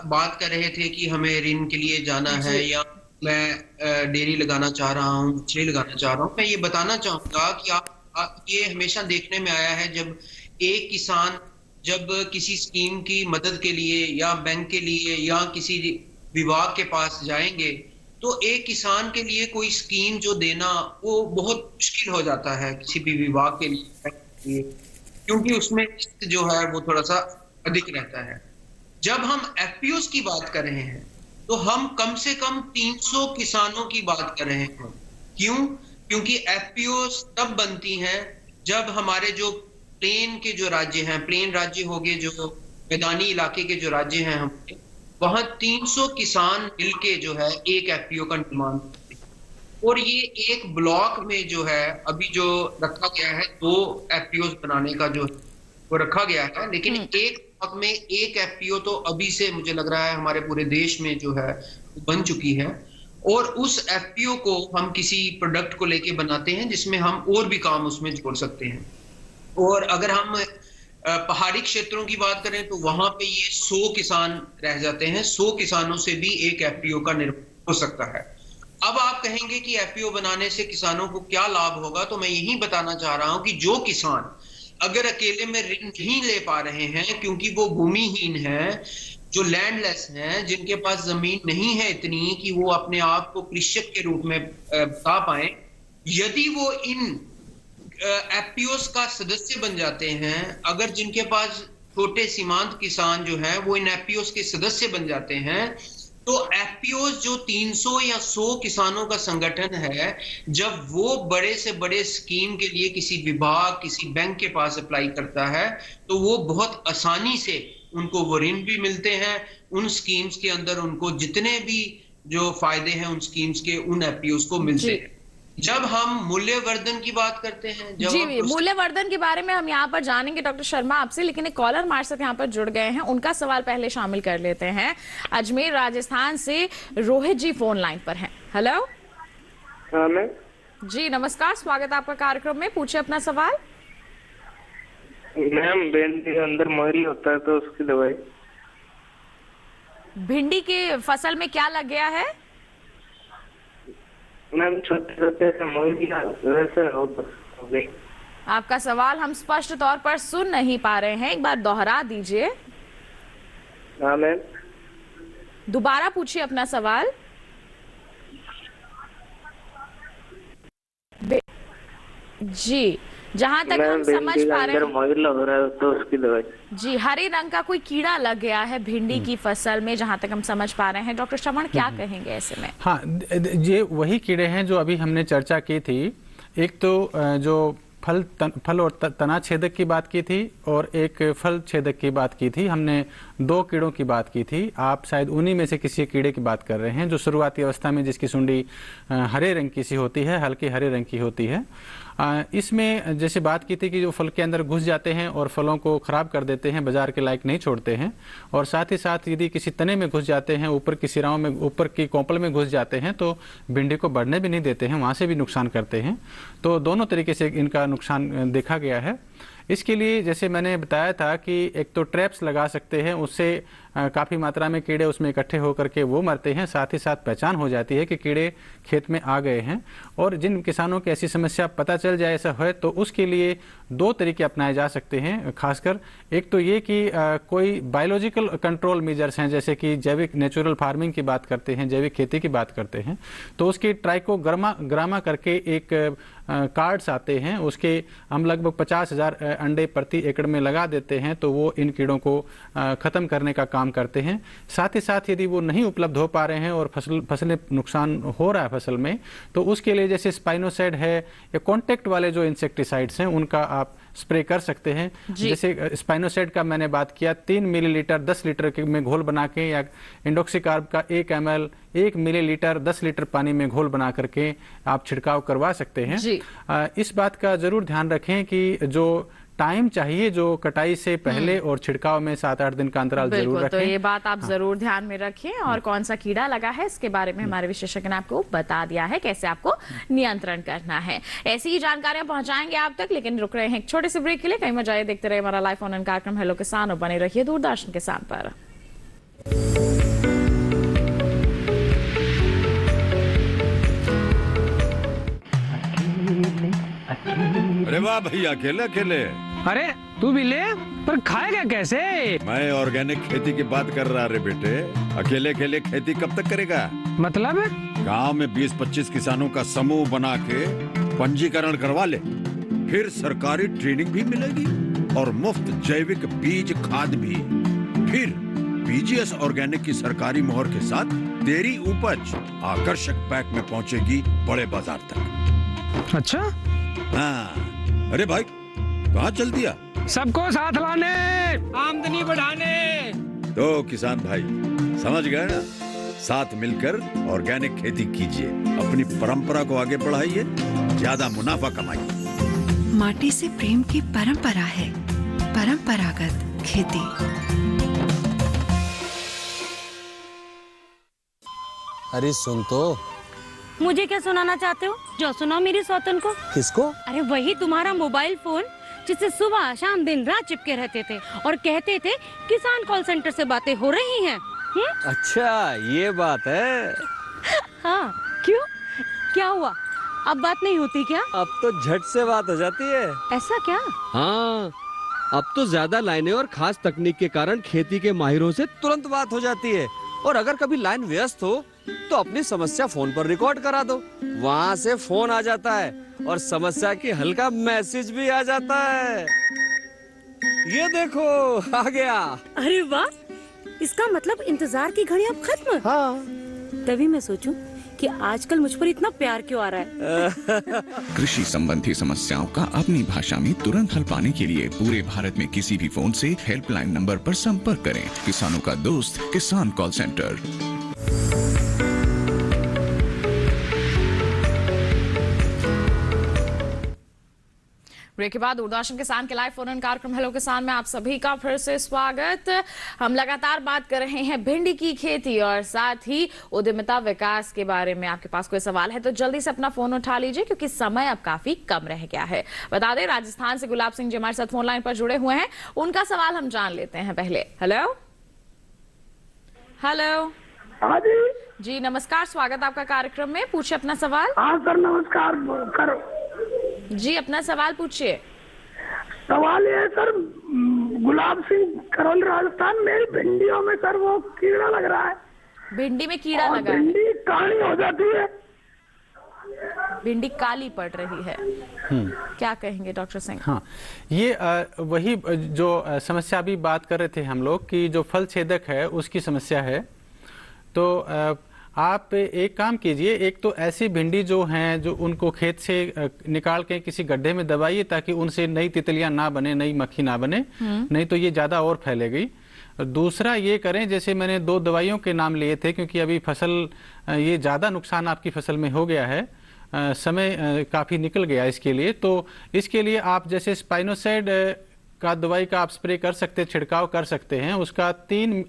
बात कर रहे थे कि हमें ऋण के लिए जाना है, या मैं डेयरी लगाना चाह रहा हूँ, मछली लगाना चाह रहा हूँ। मैं ये बताना चाहूंगा कि आप ये हमेशा देखने में आया है, जब एक किसान जब किसी स्कीम की मदद के लिए या बैंक के लिए या किसी विभाग के पास जाएंगे, तो एक किसान के लिए कोई स्कीम जो देना वो बहुत मुश्किल हो जाता है किसी भी विभाग के लिए, क्योंकि उसमें किस्त जो है वो थोड़ा सा अधिक रहता है। जब हम एफपीओज की बात कर रहे हैं तो हम कम से कम 300 किसानों की बात कर रहे हैं। क्यों? क्योंकि एफपीओज तब बनती हैं जब हमारे जो प्लेन के जो राज्य हैं, प्लेन राज्य हो गए, जो मैदानी इलाके के जो राज्य हैं, हमारे वहां 300 किसान मिलके जो है एक एफपीओ का निर्माण करते हैं। और ये एक ब्लॉक में जो है अभी जो रखा गया है, 2 एफपीओ बनाने का जो वो रखा गया है, लेकिन एक ब्लॉक में एक एफपीओ तो अभी से मुझे लग रहा है हमारे पूरे देश में जो है बन चुकी है। और उस एफपीओ को हम किसी प्रोडक्ट को लेके बनाते हैं जिसमें हम और भी काम उसमें जोड़ सकते हैं। और अगर हम पहाड़ी क्षेत्रों की बात करें तो वहां पे ये 100 किसान रह जाते हैं। 100 किसानों से भी एक एफपीओ का निर्माण हो सकता है। अब आप कहेंगे कि एफपीओ बनाने से किसानों को क्या लाभ होगा, तो मैं यही बताना चाह रहा हूं कि जो किसान अगर अकेले में ऋण नहीं ले पा रहे हैं क्योंकि वो भूमिहीन है, जो लैंडलेस हैं, जिनके पास जमीन नहीं है इतनी कि वो अपने आप को कृषक के रूप में बता पाए, यदि वो इन एफपीओज का सदस्य बन जाते हैं, अगर जिनके पास छोटे सीमांत किसान जो हैं वो इन एफपीओज के सदस्य बन जाते हैं, तो एफपीओज जो 300 या 100 किसानों का संगठन है, जब वो बड़े से बड़े स्कीम के लिए किसी विभाग, किसी बैंक के पास अप्लाई करता है, तो वो बहुत आसानी से उनको वो ऋण भी मिलते हैं। उन स्कीम्स के अंदर उनको जितने भी जो फायदे हैं उन स्कीम्स के, उन एफपीओज को मिलते हैं। जब हम मूल्यवर्धन की बात करते हैं, जब मूल्यवर्धन के बारे में हम यहाँ पर जानेंगे डॉक्टर शर्मा आपसे, लेकिन एक कॉलर हमारे साथ यहाँ पर जुड़ गए हैं, उनका सवाल पहले शामिल कर लेते हैं। अजमेर राजस्थान से रोहित जी फोन लाइन पर हैं। हेलो। हाँ मैम जी नमस्कार, स्वागत है आपका कार्यक्रम में, पूछे अपना सवाल। मैम भिंडी के अंदर मोहरी होता है तो उसकी दवाई। भिंडी के फसल में क्या लग गया है? मैम छोटे छोटे से मुर्गियाँ वैसे हो गई। आपका सवाल हम स्पष्ट तौर पर सुन नहीं पा रहे हैं, एक बार दोहरा दीजिए। हाँ मैम। दोबारा पूछिए अपना सवाल। जी, जहां तक हम समझ पा रहे हैं मोइल हो रहा है तो उसकी दवाई। जी, हरे रंग का कोई कीड़ा लग गया है भिंडी की फसल में, जहां तक हम समझ पा रहे हैं। डॉक्टर श्रवण क्या कहेंगे ऐसे में? हाँ, ये वही कीड़े हैं जो अभी हमने चर्चा की थी। एक तो जो फल और तना छेदक की बात की थी और एक फल छेदक की बात की थी। हमने 2 कीड़ों की बात की थी। आप शायद उन्हीं में से किसी कीड़े की बात कर रहे हैं जो शुरुआती अवस्था में जिसकी सुंडी हरे रंग की सी होती है, हल्के हरे रंग की होती है। इसमें जैसे बात की थी कि जो फल के अंदर घुस जाते हैं और फलों को खराब कर देते हैं, बाजार के लायक नहीं छोड़ते हैं, और साथ ही साथ यदि किसी तने में घुस जाते हैं, ऊपर की सिराओं में, ऊपर की कोंपल में घुस जाते हैं तो भिंडी को बढ़ने भी नहीं देते हैं, वहाँ से भी नुकसान करते हैं। तो दोनों तरीके से इनका नुकसान देखा गया है। इसके लिए जैसे मैंने बताया था कि एक तो ट्रैप्स लगा सकते हैं, उससे काफ़ी मात्रा में कीड़े उसमें इकट्ठे होकर के वो मरते हैं। साथ ही साथ पहचान हो जाती है कि कीड़े खेत में आ गए हैं। और जिन किसानों की ऐसी समस्या पता चल जाए ऐसा है तो उसके लिए 2 तरीके अपनाए जा सकते हैं। खासकर एक तो ये कि कोई बायोलॉजिकल कंट्रोल मेजर्स हैं, जैसे कि जैविक नेचुरल फार्मिंग की बात करते हैं, जैविक खेती की बात करते हैं, तो उसकी ट्राइकोग्रामा करके एक कार्ड्स आते हैं, उसके हम लगभग 50,000 अंडे प्रति एकड़ में लगा देते हैं, तो वो इन कीड़ों को ख़त्म करने का काम करते हैं। साथ ही साथ यदि वो नहीं उपलब्ध हो पा रहे हैं और फसलें नुकसान हो रहा है फसल में, तो उसके लिए जैसे स्पाइनोसाइड है या कॉन्टेक्ट वाले जो इंसेक्टिसाइड्स हैं उनका आप स्प्रे कर सकते हैं। जैसे स्पाइनोसाइड का मैंने बात किया, 3 मिलीलीटर 10 लीटर में घोल बना के, या इंडोक्सिकार्ब का 1 ml 1 मिलीलीटर 10 लीटर पानी में घोल बना करके आप छिड़काव करवा सकते हैं। इस बात का जरूर ध्यान रखें कि जो टाइम चाहिए जो कटाई से पहले और छिड़काव में 7-8 दिन का अंतराल जरूर रखें। तो ये बात आप जरूर ध्यान में रखें। और कौन सा कीड़ा लगा है इसके बारे में हमारे विशेषज्ञ ने आपको बता दिया है, कैसे आपको नियंत्रण करना है। ऐसी ही जानकारियां पहुंचाएंगे आप तक, लेकिन रुक रहे हैं एक छोटे से ब्रेक के लिए। कहीं मत जाइए, देखते रहे हमारा लाइव फोन इन कार्यक्रम हेलो किसान और बने रहिए दूरदर्शन किसान पर। अरे वाह भैया, अकेले अकेले। अरे तू भी ले, पर खाएगा कैसे? मैं ऑर्गेनिक खेती की बात कर रहा रे बेटे। अकेले अकेले खेती कब तक करेगा? मतलब गांव में 20-25 किसानों का समूह बना के पंजीकरण करवा ले, फिर सरकारी ट्रेनिंग भी मिलेगी और मुफ्त जैविक बीज खाद भी। फिर बीजीएस ऑर्गेनिक की सरकारी मोहर के साथ तेरी उपज आकर्षक पैक में पहुंचेगी बड़े बाजार तक। अच्छा? हाँ। अरे भाई कहाँ चल दिया? सबको साथ लाने, आमदनी बढ़ाने। तो किसान भाई समझ गए ना? साथ मिलकर ऑर्गेनिक खेती कीजिए, अपनी परंपरा को आगे बढ़ाइए, ज्यादा मुनाफा कमाइए। माटी से प्रेम की परंपरा है परंपरागत खेती। अरे सुन तो। मुझे क्या सुनाना चाहते हो? जो सुनाओ मेरी सौतन को। किसको? अरे वही तुम्हारा मोबाइल फोन जिससे सुबह शाम दिन रात चिपके रहते थे और कहते थे किसान कॉल सेंटर से बातें हो रही हैं। अच्छा ये बात है। हाँ क्यों, क्या हुआ? अब बात नहीं होती क्या? अब तो झट से बात हो जाती है। ऐसा क्या? हाँ, अब तो ज्यादा लाइनें और खास तकनीक के कारण खेती के माहिरों से तुरंत बात हो जाती है। और अगर कभी लाइन व्यस्त हो तो अपनी समस्या फोन पर रिकॉर्ड करा दो, वहाँ से फोन आ जाता है और समस्या की हल का मैसेज भी आ जाता है। ये देखो आ गया। अरे वाह, इसका मतलब इंतजार की घड़ी अब खत्म। हाँ। तभी मैं सोचूं कि आजकल मुझ पर इतना प्यार क्यों आ रहा है। कृषि संबंधी समस्याओं का अपनी भाषा में तुरंत हल पाने के लिए पूरे भारत में किसी भी फोन से हेल्पलाइन नंबर पर संपर्क करें। किसानों का दोस्त किसान कॉल सेंटर। ब्रेक के बाद दूरदर्शन किसान के लाइव फोन इन कार्यक्रम हेलो किसान में आप सभी का फिर से स्वागत। हम लगातार बात कर रहे हैं भिंडी की खेती और साथ ही उद्यमिता विकास के बारे में। आपके पास कोई सवाल है तो जल्दी से अपना फोन उठा लीजिए क्योंकि समय अब काफी कम रह गया है। बता दें राजस्थान से गुलाब सिंह जी हमारे साथ फोन लाइन पर जुड़े हुए हैं, उनका सवाल हम जान लेते हैं पहले। Hello hello. हाँ जी। जी नमस्कार, स्वागत आपका कार्यक्रम में। पूछिए अपना सवाल। हाँ सर नमस्कार करो। जी अपना सवाल पूछिए। सवाल ये है सर, गुलाब सिंह करौली राजस्थान, मेरी भिंडियों में सर वो कीड़ा लग रहा है। भिंडी में कीड़ा लगा है? भिंडी काली हो जाती है। भिंडी काली पड़ रही है, क्या कहेंगे डॉक्टर सिंह? हाँ, ये वही जो समस्या अभी बात कर रहे थे हम लोग कि जो फल छेदक है उसकी समस्या है। तो आप एक काम कीजिए, एक तो ऐसी भिंडी जो हैं जो उनको खेत से निकाल के किसी गड्ढे में दबाइए ताकि उनसे नई तितलियां ना बने, नई मक्खी ना बने, नहीं तो ये ज़्यादा और फैलेगी। दूसरा ये करें, जैसे मैंने 2 दवाइयों के नाम लिए थे क्योंकि अभी फसल ये ज़्यादा नुकसान आपकी फसल में हो गया है, समय काफ़ी निकल गया इसके लिए। तो इसके लिए आप जैसे स्पाइनोसाइड का दवाई का आप स्प्रे कर सकते हैं, छिड़काव कर सकते हैं। उसका 3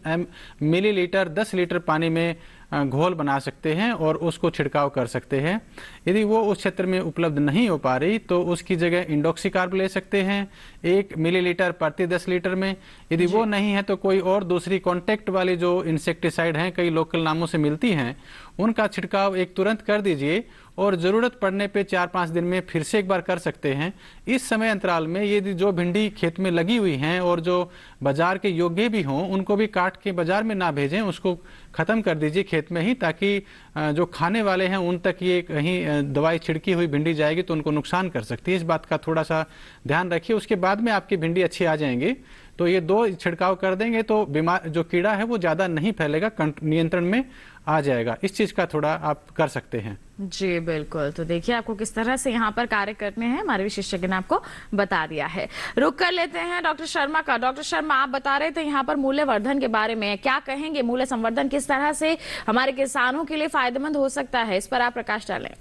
मिलीलीटर 10 लीटर पानी में घोल बना सकते हैं और उसको छिड़काव कर सकते हैं। यदि वो उस क्षेत्र में उपलब्ध नहीं हो पा रही तो उसकी जगह इंडोक्सिकार्ब ले सकते हैं 1 मिलीलीटर प्रति 10 लीटर में। यदि वो नहीं है तो कोई और दूसरी कॉन्टैक्ट वाली जो इंसेक्टिसाइड हैं, कई लोकल नामों से मिलती हैं, उनका छिड़काव एक तुरंत कर दीजिए और ज़रूरत पड़ने पे 4-5 दिन में फिर से एक बार कर सकते हैं। इस समय अंतराल में यदि जो भिंडी खेत में लगी हुई हैं और जो बाजार के योग्य भी हों उनको भी काट के बाजार में ना भेजें, उसको ख़त्म कर दीजिए खेत में ही, ताकि जो खाने वाले हैं उन तक ये कहीं दवाई छिड़की हुई भिंडी जाएगी तो उनको नुकसान कर सकती है। इस बात का थोड़ा सा ध्यान रखिए, उसके बाद में आपकी भिंडी अच्छी आ जाएंगी। तो ये 2 छिड़काव कर देंगे तो बीमार जो कीड़ा है वो ज़्यादा नहीं फैलेगा, नियंत्रण में आ जाएगा। इस चीज़ का थोड़ा आप कर सकते हैं। जी बिल्कुल। तो देखिए आपको किस तरह से यहाँ पर कार्य करने हैं, हमारे विशेषज्ञ ने आपको बता दिया है। रुक कर लेते हैं डॉक्टर शर्मा का। डॉक्टर शर्मा, आप बता रहे थे यहाँ पर मूल्यवर्धन के बारे में, क्या कहेंगे? मूल्य संवर्धन किस तरह से हमारे किसानों के लिए फायदेमंद हो सकता है, इस पर आप प्रकाश डालें।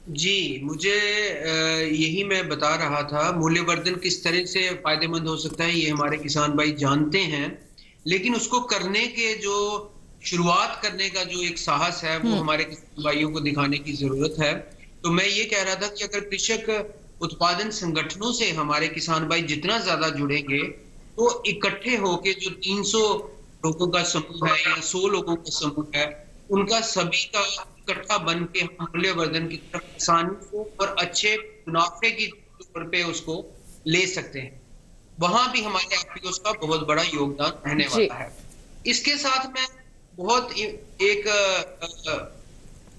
जी, मुझे यही मैं बता रहा था, मूल्यवर्धन किस तरह से फायदेमंद हो सकता है ये हमारे किसान भाई जानते हैं, लेकिन उसको करने के जो शुरुआत करने का जो एक साहस है वो हमारे किसान भाइयों को दिखाने की जरूरत है। तो मैं ये कह रहा था कि अगर कृषक उत्पादन संगठनों से हमारे किसान भाई जितना ज्यादा जुड़ेंगे तो इकट्ठे होके जो 300 लोगों का समूह है या 100 लोगों का समूह है, उनका सभी का इकट्ठा बन के हम मूल्यवर्धन की तरफ आसानी से और अच्छे मुनाफे की तौर पे उसको ले सकते हैं। वहां भी हमारे एफपीओस का बहुत बड़ा योगदान रहने वाला है। इसके साथ मैं बहुत एक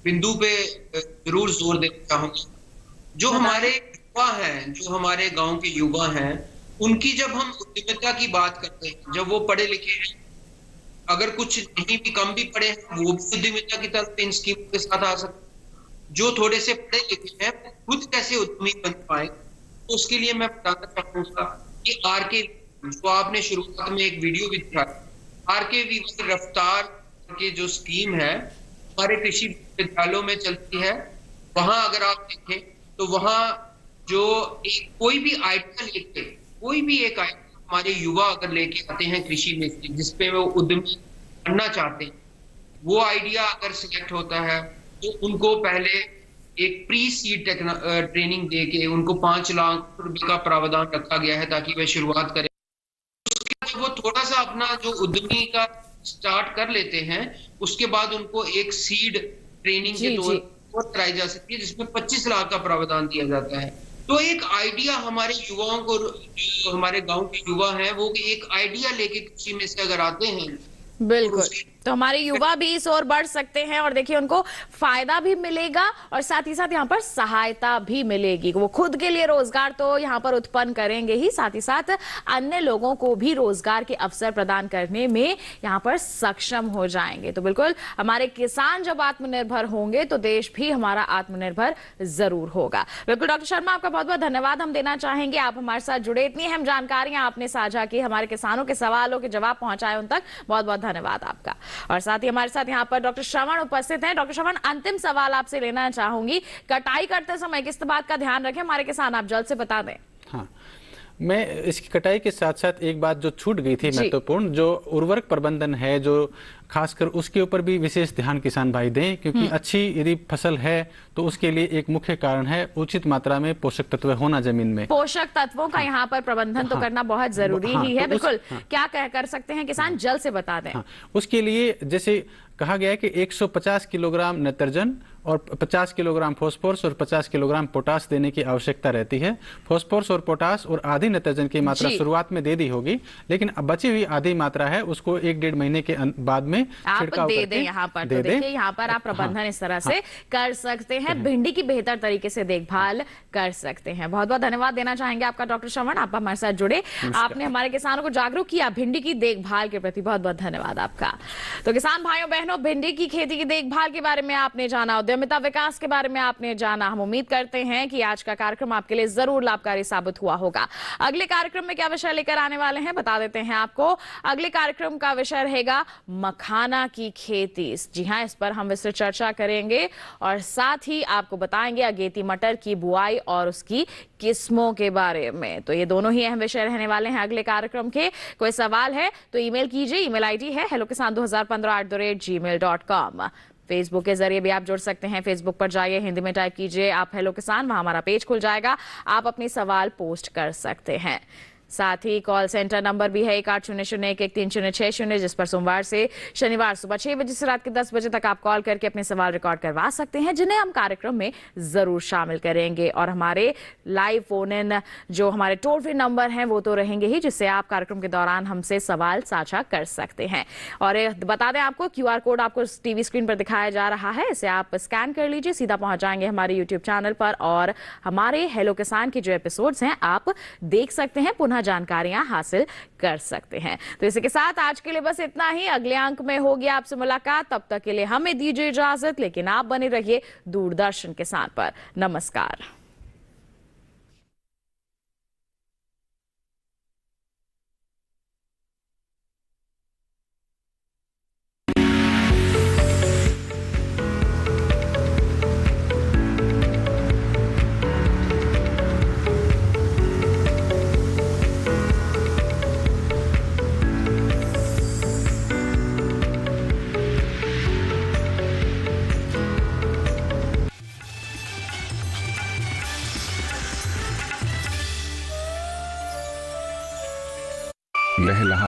बिंदु पे जरूर जोर देना चाहूंगा। जो हमारे युवा हैं, जो हमारे गांव के युवा हैं, उनकी जब हम उद्यमिता की बात करते हैं, जब वो पढ़े लिखे हैं, अगर कुछ नहीं भी कम भी पढ़े हैं, वो भी उद्यमिता की तरफ इन स्कीमों के साथ आ सकते। जो थोड़े से पढ़े लिखे हैं खुद कैसे उद्यमी बन पाए, तो उसके लिए मैं बताना चाहूंगा कि आरके, जो आपने शुरुआत में एक वीडियो भी दिखाया, आरके रफ्तार की जो स्कीम है हमारे कृषि विद्यालयों में चलती है। वहां अगर आप देखें तो वहां जो कोई भी आइडिया लेके, कोई भी एक आइडिया हमारे युवा अगर लेके आते हैं कृषि में, जिसपे वो उद्यमी बनना चाहते हैं, वो आइडिया अगर सिलेक्ट होता है तो उनको पहले एक प्री सीड ट्रेनिंग दे के उनको 5 लाख रुपए का प्रावधान रखा गया है ताकि वह शुरुआत करें। उसके बाद वो थोड़ा सा अपना जो उद्यमी का स्टार्ट कर लेते हैं, उसके बाद उनको एक सीड ट्रेनिंग के तौर पर कराई जा सकती है जिसमें 25 लाख का प्रावधान दिया जाता है। तो एक आइडिया हमारे युवाओं को, जो हमारे गांव के युवा हैं, वो एक आइडिया लेके कृषि में से अगर आते हैं, बिल्कुल, तो हमारे युवा भी इस ओर बढ़ सकते हैं और देखिए उनको फायदा भी मिलेगा और साथ ही साथ यहाँ पर सहायता भी मिलेगी। वो खुद के लिए रोजगार तो यहाँ पर उत्पन्न करेंगे ही, साथ ही साथ अन्य लोगों को भी रोजगार के अवसर प्रदान करने में यहाँ पर सक्षम हो जाएंगे। तो बिल्कुल हमारे किसान जब आत्मनिर्भर होंगे तो देश भी हमारा आत्मनिर्भर जरूर होगा। बिल्कुल डॉक्टर शर्मा, आपका बहुत बहुत धन्यवाद हम देना चाहेंगे। आप हमारे साथ जुड़े, इतनी अहम जानकारियां आपने साझा की, हमारे किसानों के सवालों के जवाब पहुंचाए उन तक, बहुत बहुत धन्यवाद आपका। और साथ ही हमारे साथ यहाँ पर डॉक्टर श्रवण उपस्थित हैं। डॉक्टर श्रवण, अंतिम सवाल आपसे लेना चाहूंगी, कटाई करते समय किस बात का ध्यान रखें हमारे किसान, आप जल्द से बता दें। हाँ, मैं इसकी कटाई के साथ साथ एक बात जो छूट गई थी जी। महत्वपूर्ण, जो उर्वरक प्रबंधन है, जो खासकर उसके ऊपर भी विशेष ध्यान किसान भाई दें, क्योंकि अच्छी यदि फसल है तो उसके लिए एक मुख्य कारण है उचित मात्रा में पोषक तत्व होना जमीन में। पोषक तत्वों का यहाँ पर प्रबंधन तो करना बहुत जरूरी ही है। तो बिल्कुल, क्या कर सकते हैं किसान, जल्द से बता दें। उसके लिए जैसे कहा गया है कि 150 किलोग्राम नाइट्रोजन और 50 किलोग्राम फास्फोरस और 50 किलोग्राम पोटास देने की आवश्यकता रहती है। फास्फोरस और पोटास और आधी नाइट्रोजन की मात्रा शुरुआत में दे दी होगी, लेकिन अब बची हुई आधी मात्रा है उसको 1-1.5 महीने के बाद में आप छिड़काव दे करके दें। यहाँ पर तो देखिए, यहाँ पर आप प्रबंधन इस तरह से कर सकते हैं, भिंडी की बेहतर तरीके से देखभाल कर सकते हैं। बहुत बहुत धन्यवाद देना चाहेंगे आपका डॉक्टर श्रवण, आप हमारे साथ जुड़े, आपने हमारे किसानों को जागरूक किया भिंडी की देखभाल के प्रति। बहुत बहुत धन्यवाद आपका। तो किसान भाइयों बहनों, भिंडी की खेती की देखभाल के बारे में आपने जाना, उद्यमिता विकास के बारे में आपने जाना। हम उम्मीद करते हैं कि आज का कार्यक्रम आपके लिए जरूर लाभकारी साबित हुआ होगा। अगले कार्यक्रम में क्या विषय लेकर आने वाले हैं बता देते हैं आपको। अगले कार्यक्रम का विषय रहेगा मखाना की खेती। जी हाँ, इस पर हम विस्तृत चर्चा करेंगे और साथ ही आपको बताएंगे अगेती मटर की बुआई और उसकी किस्मों के बारे में। तो ये दोनों ही अहम विषय रहने वाले हैं अगले कार्यक्रम के। कोई सवाल है तो ईमेल कीजिए, ईमेल आईडी है hellokisan2015@gmail.com। फेसबुक के जरिए भी आप जुड़ सकते हैं। फेसबुक पर जाइए, हिंदी में टाइप कीजिए आप हेलो किसान, वहां हमारा पेज खुल जाएगा, आप अपने सवाल पोस्ट कर सकते हैं। साथ ही कॉल सेंटर नंबर भी है 1800-11306, जिस पर सोमवार से शनिवार सुबह 6 बजे से रात के 10 बजे तक आप कॉल करके अपने सवाल रिकॉर्ड करवा सकते हैं, जिन्हें हम कार्यक्रम में जरूर शामिल करेंगे। और हमारे लाइव फोन इन जो हमारे टोल फ्री नंबर हैं वो तो रहेंगे ही, जिससे आप कार्यक्रम के दौरान हमसे सवाल साझा कर सकते हैं। और बता दें आपको, QR कोड आपको टीवी स्क्रीन पर दिखाया जा रहा है, इसे आप स्कैन कर लीजिए, सीधा पहुंच जाएंगे हमारे यूट्यूब चैनल पर और हमारे हेलो किसान के जो एपिसोड्स हैं आप देख सकते हैं, पुनः जानकारियां हासिल कर सकते हैं। तो इसी के साथ आज के लिए बस इतना ही। अगले अंक में होगी आपसे मुलाकात, तब तक के लिए हमें दीजिए इजाजत, लेकिन आप बने रहिए दूरदर्शन किसान पर। नमस्कार। लहलहा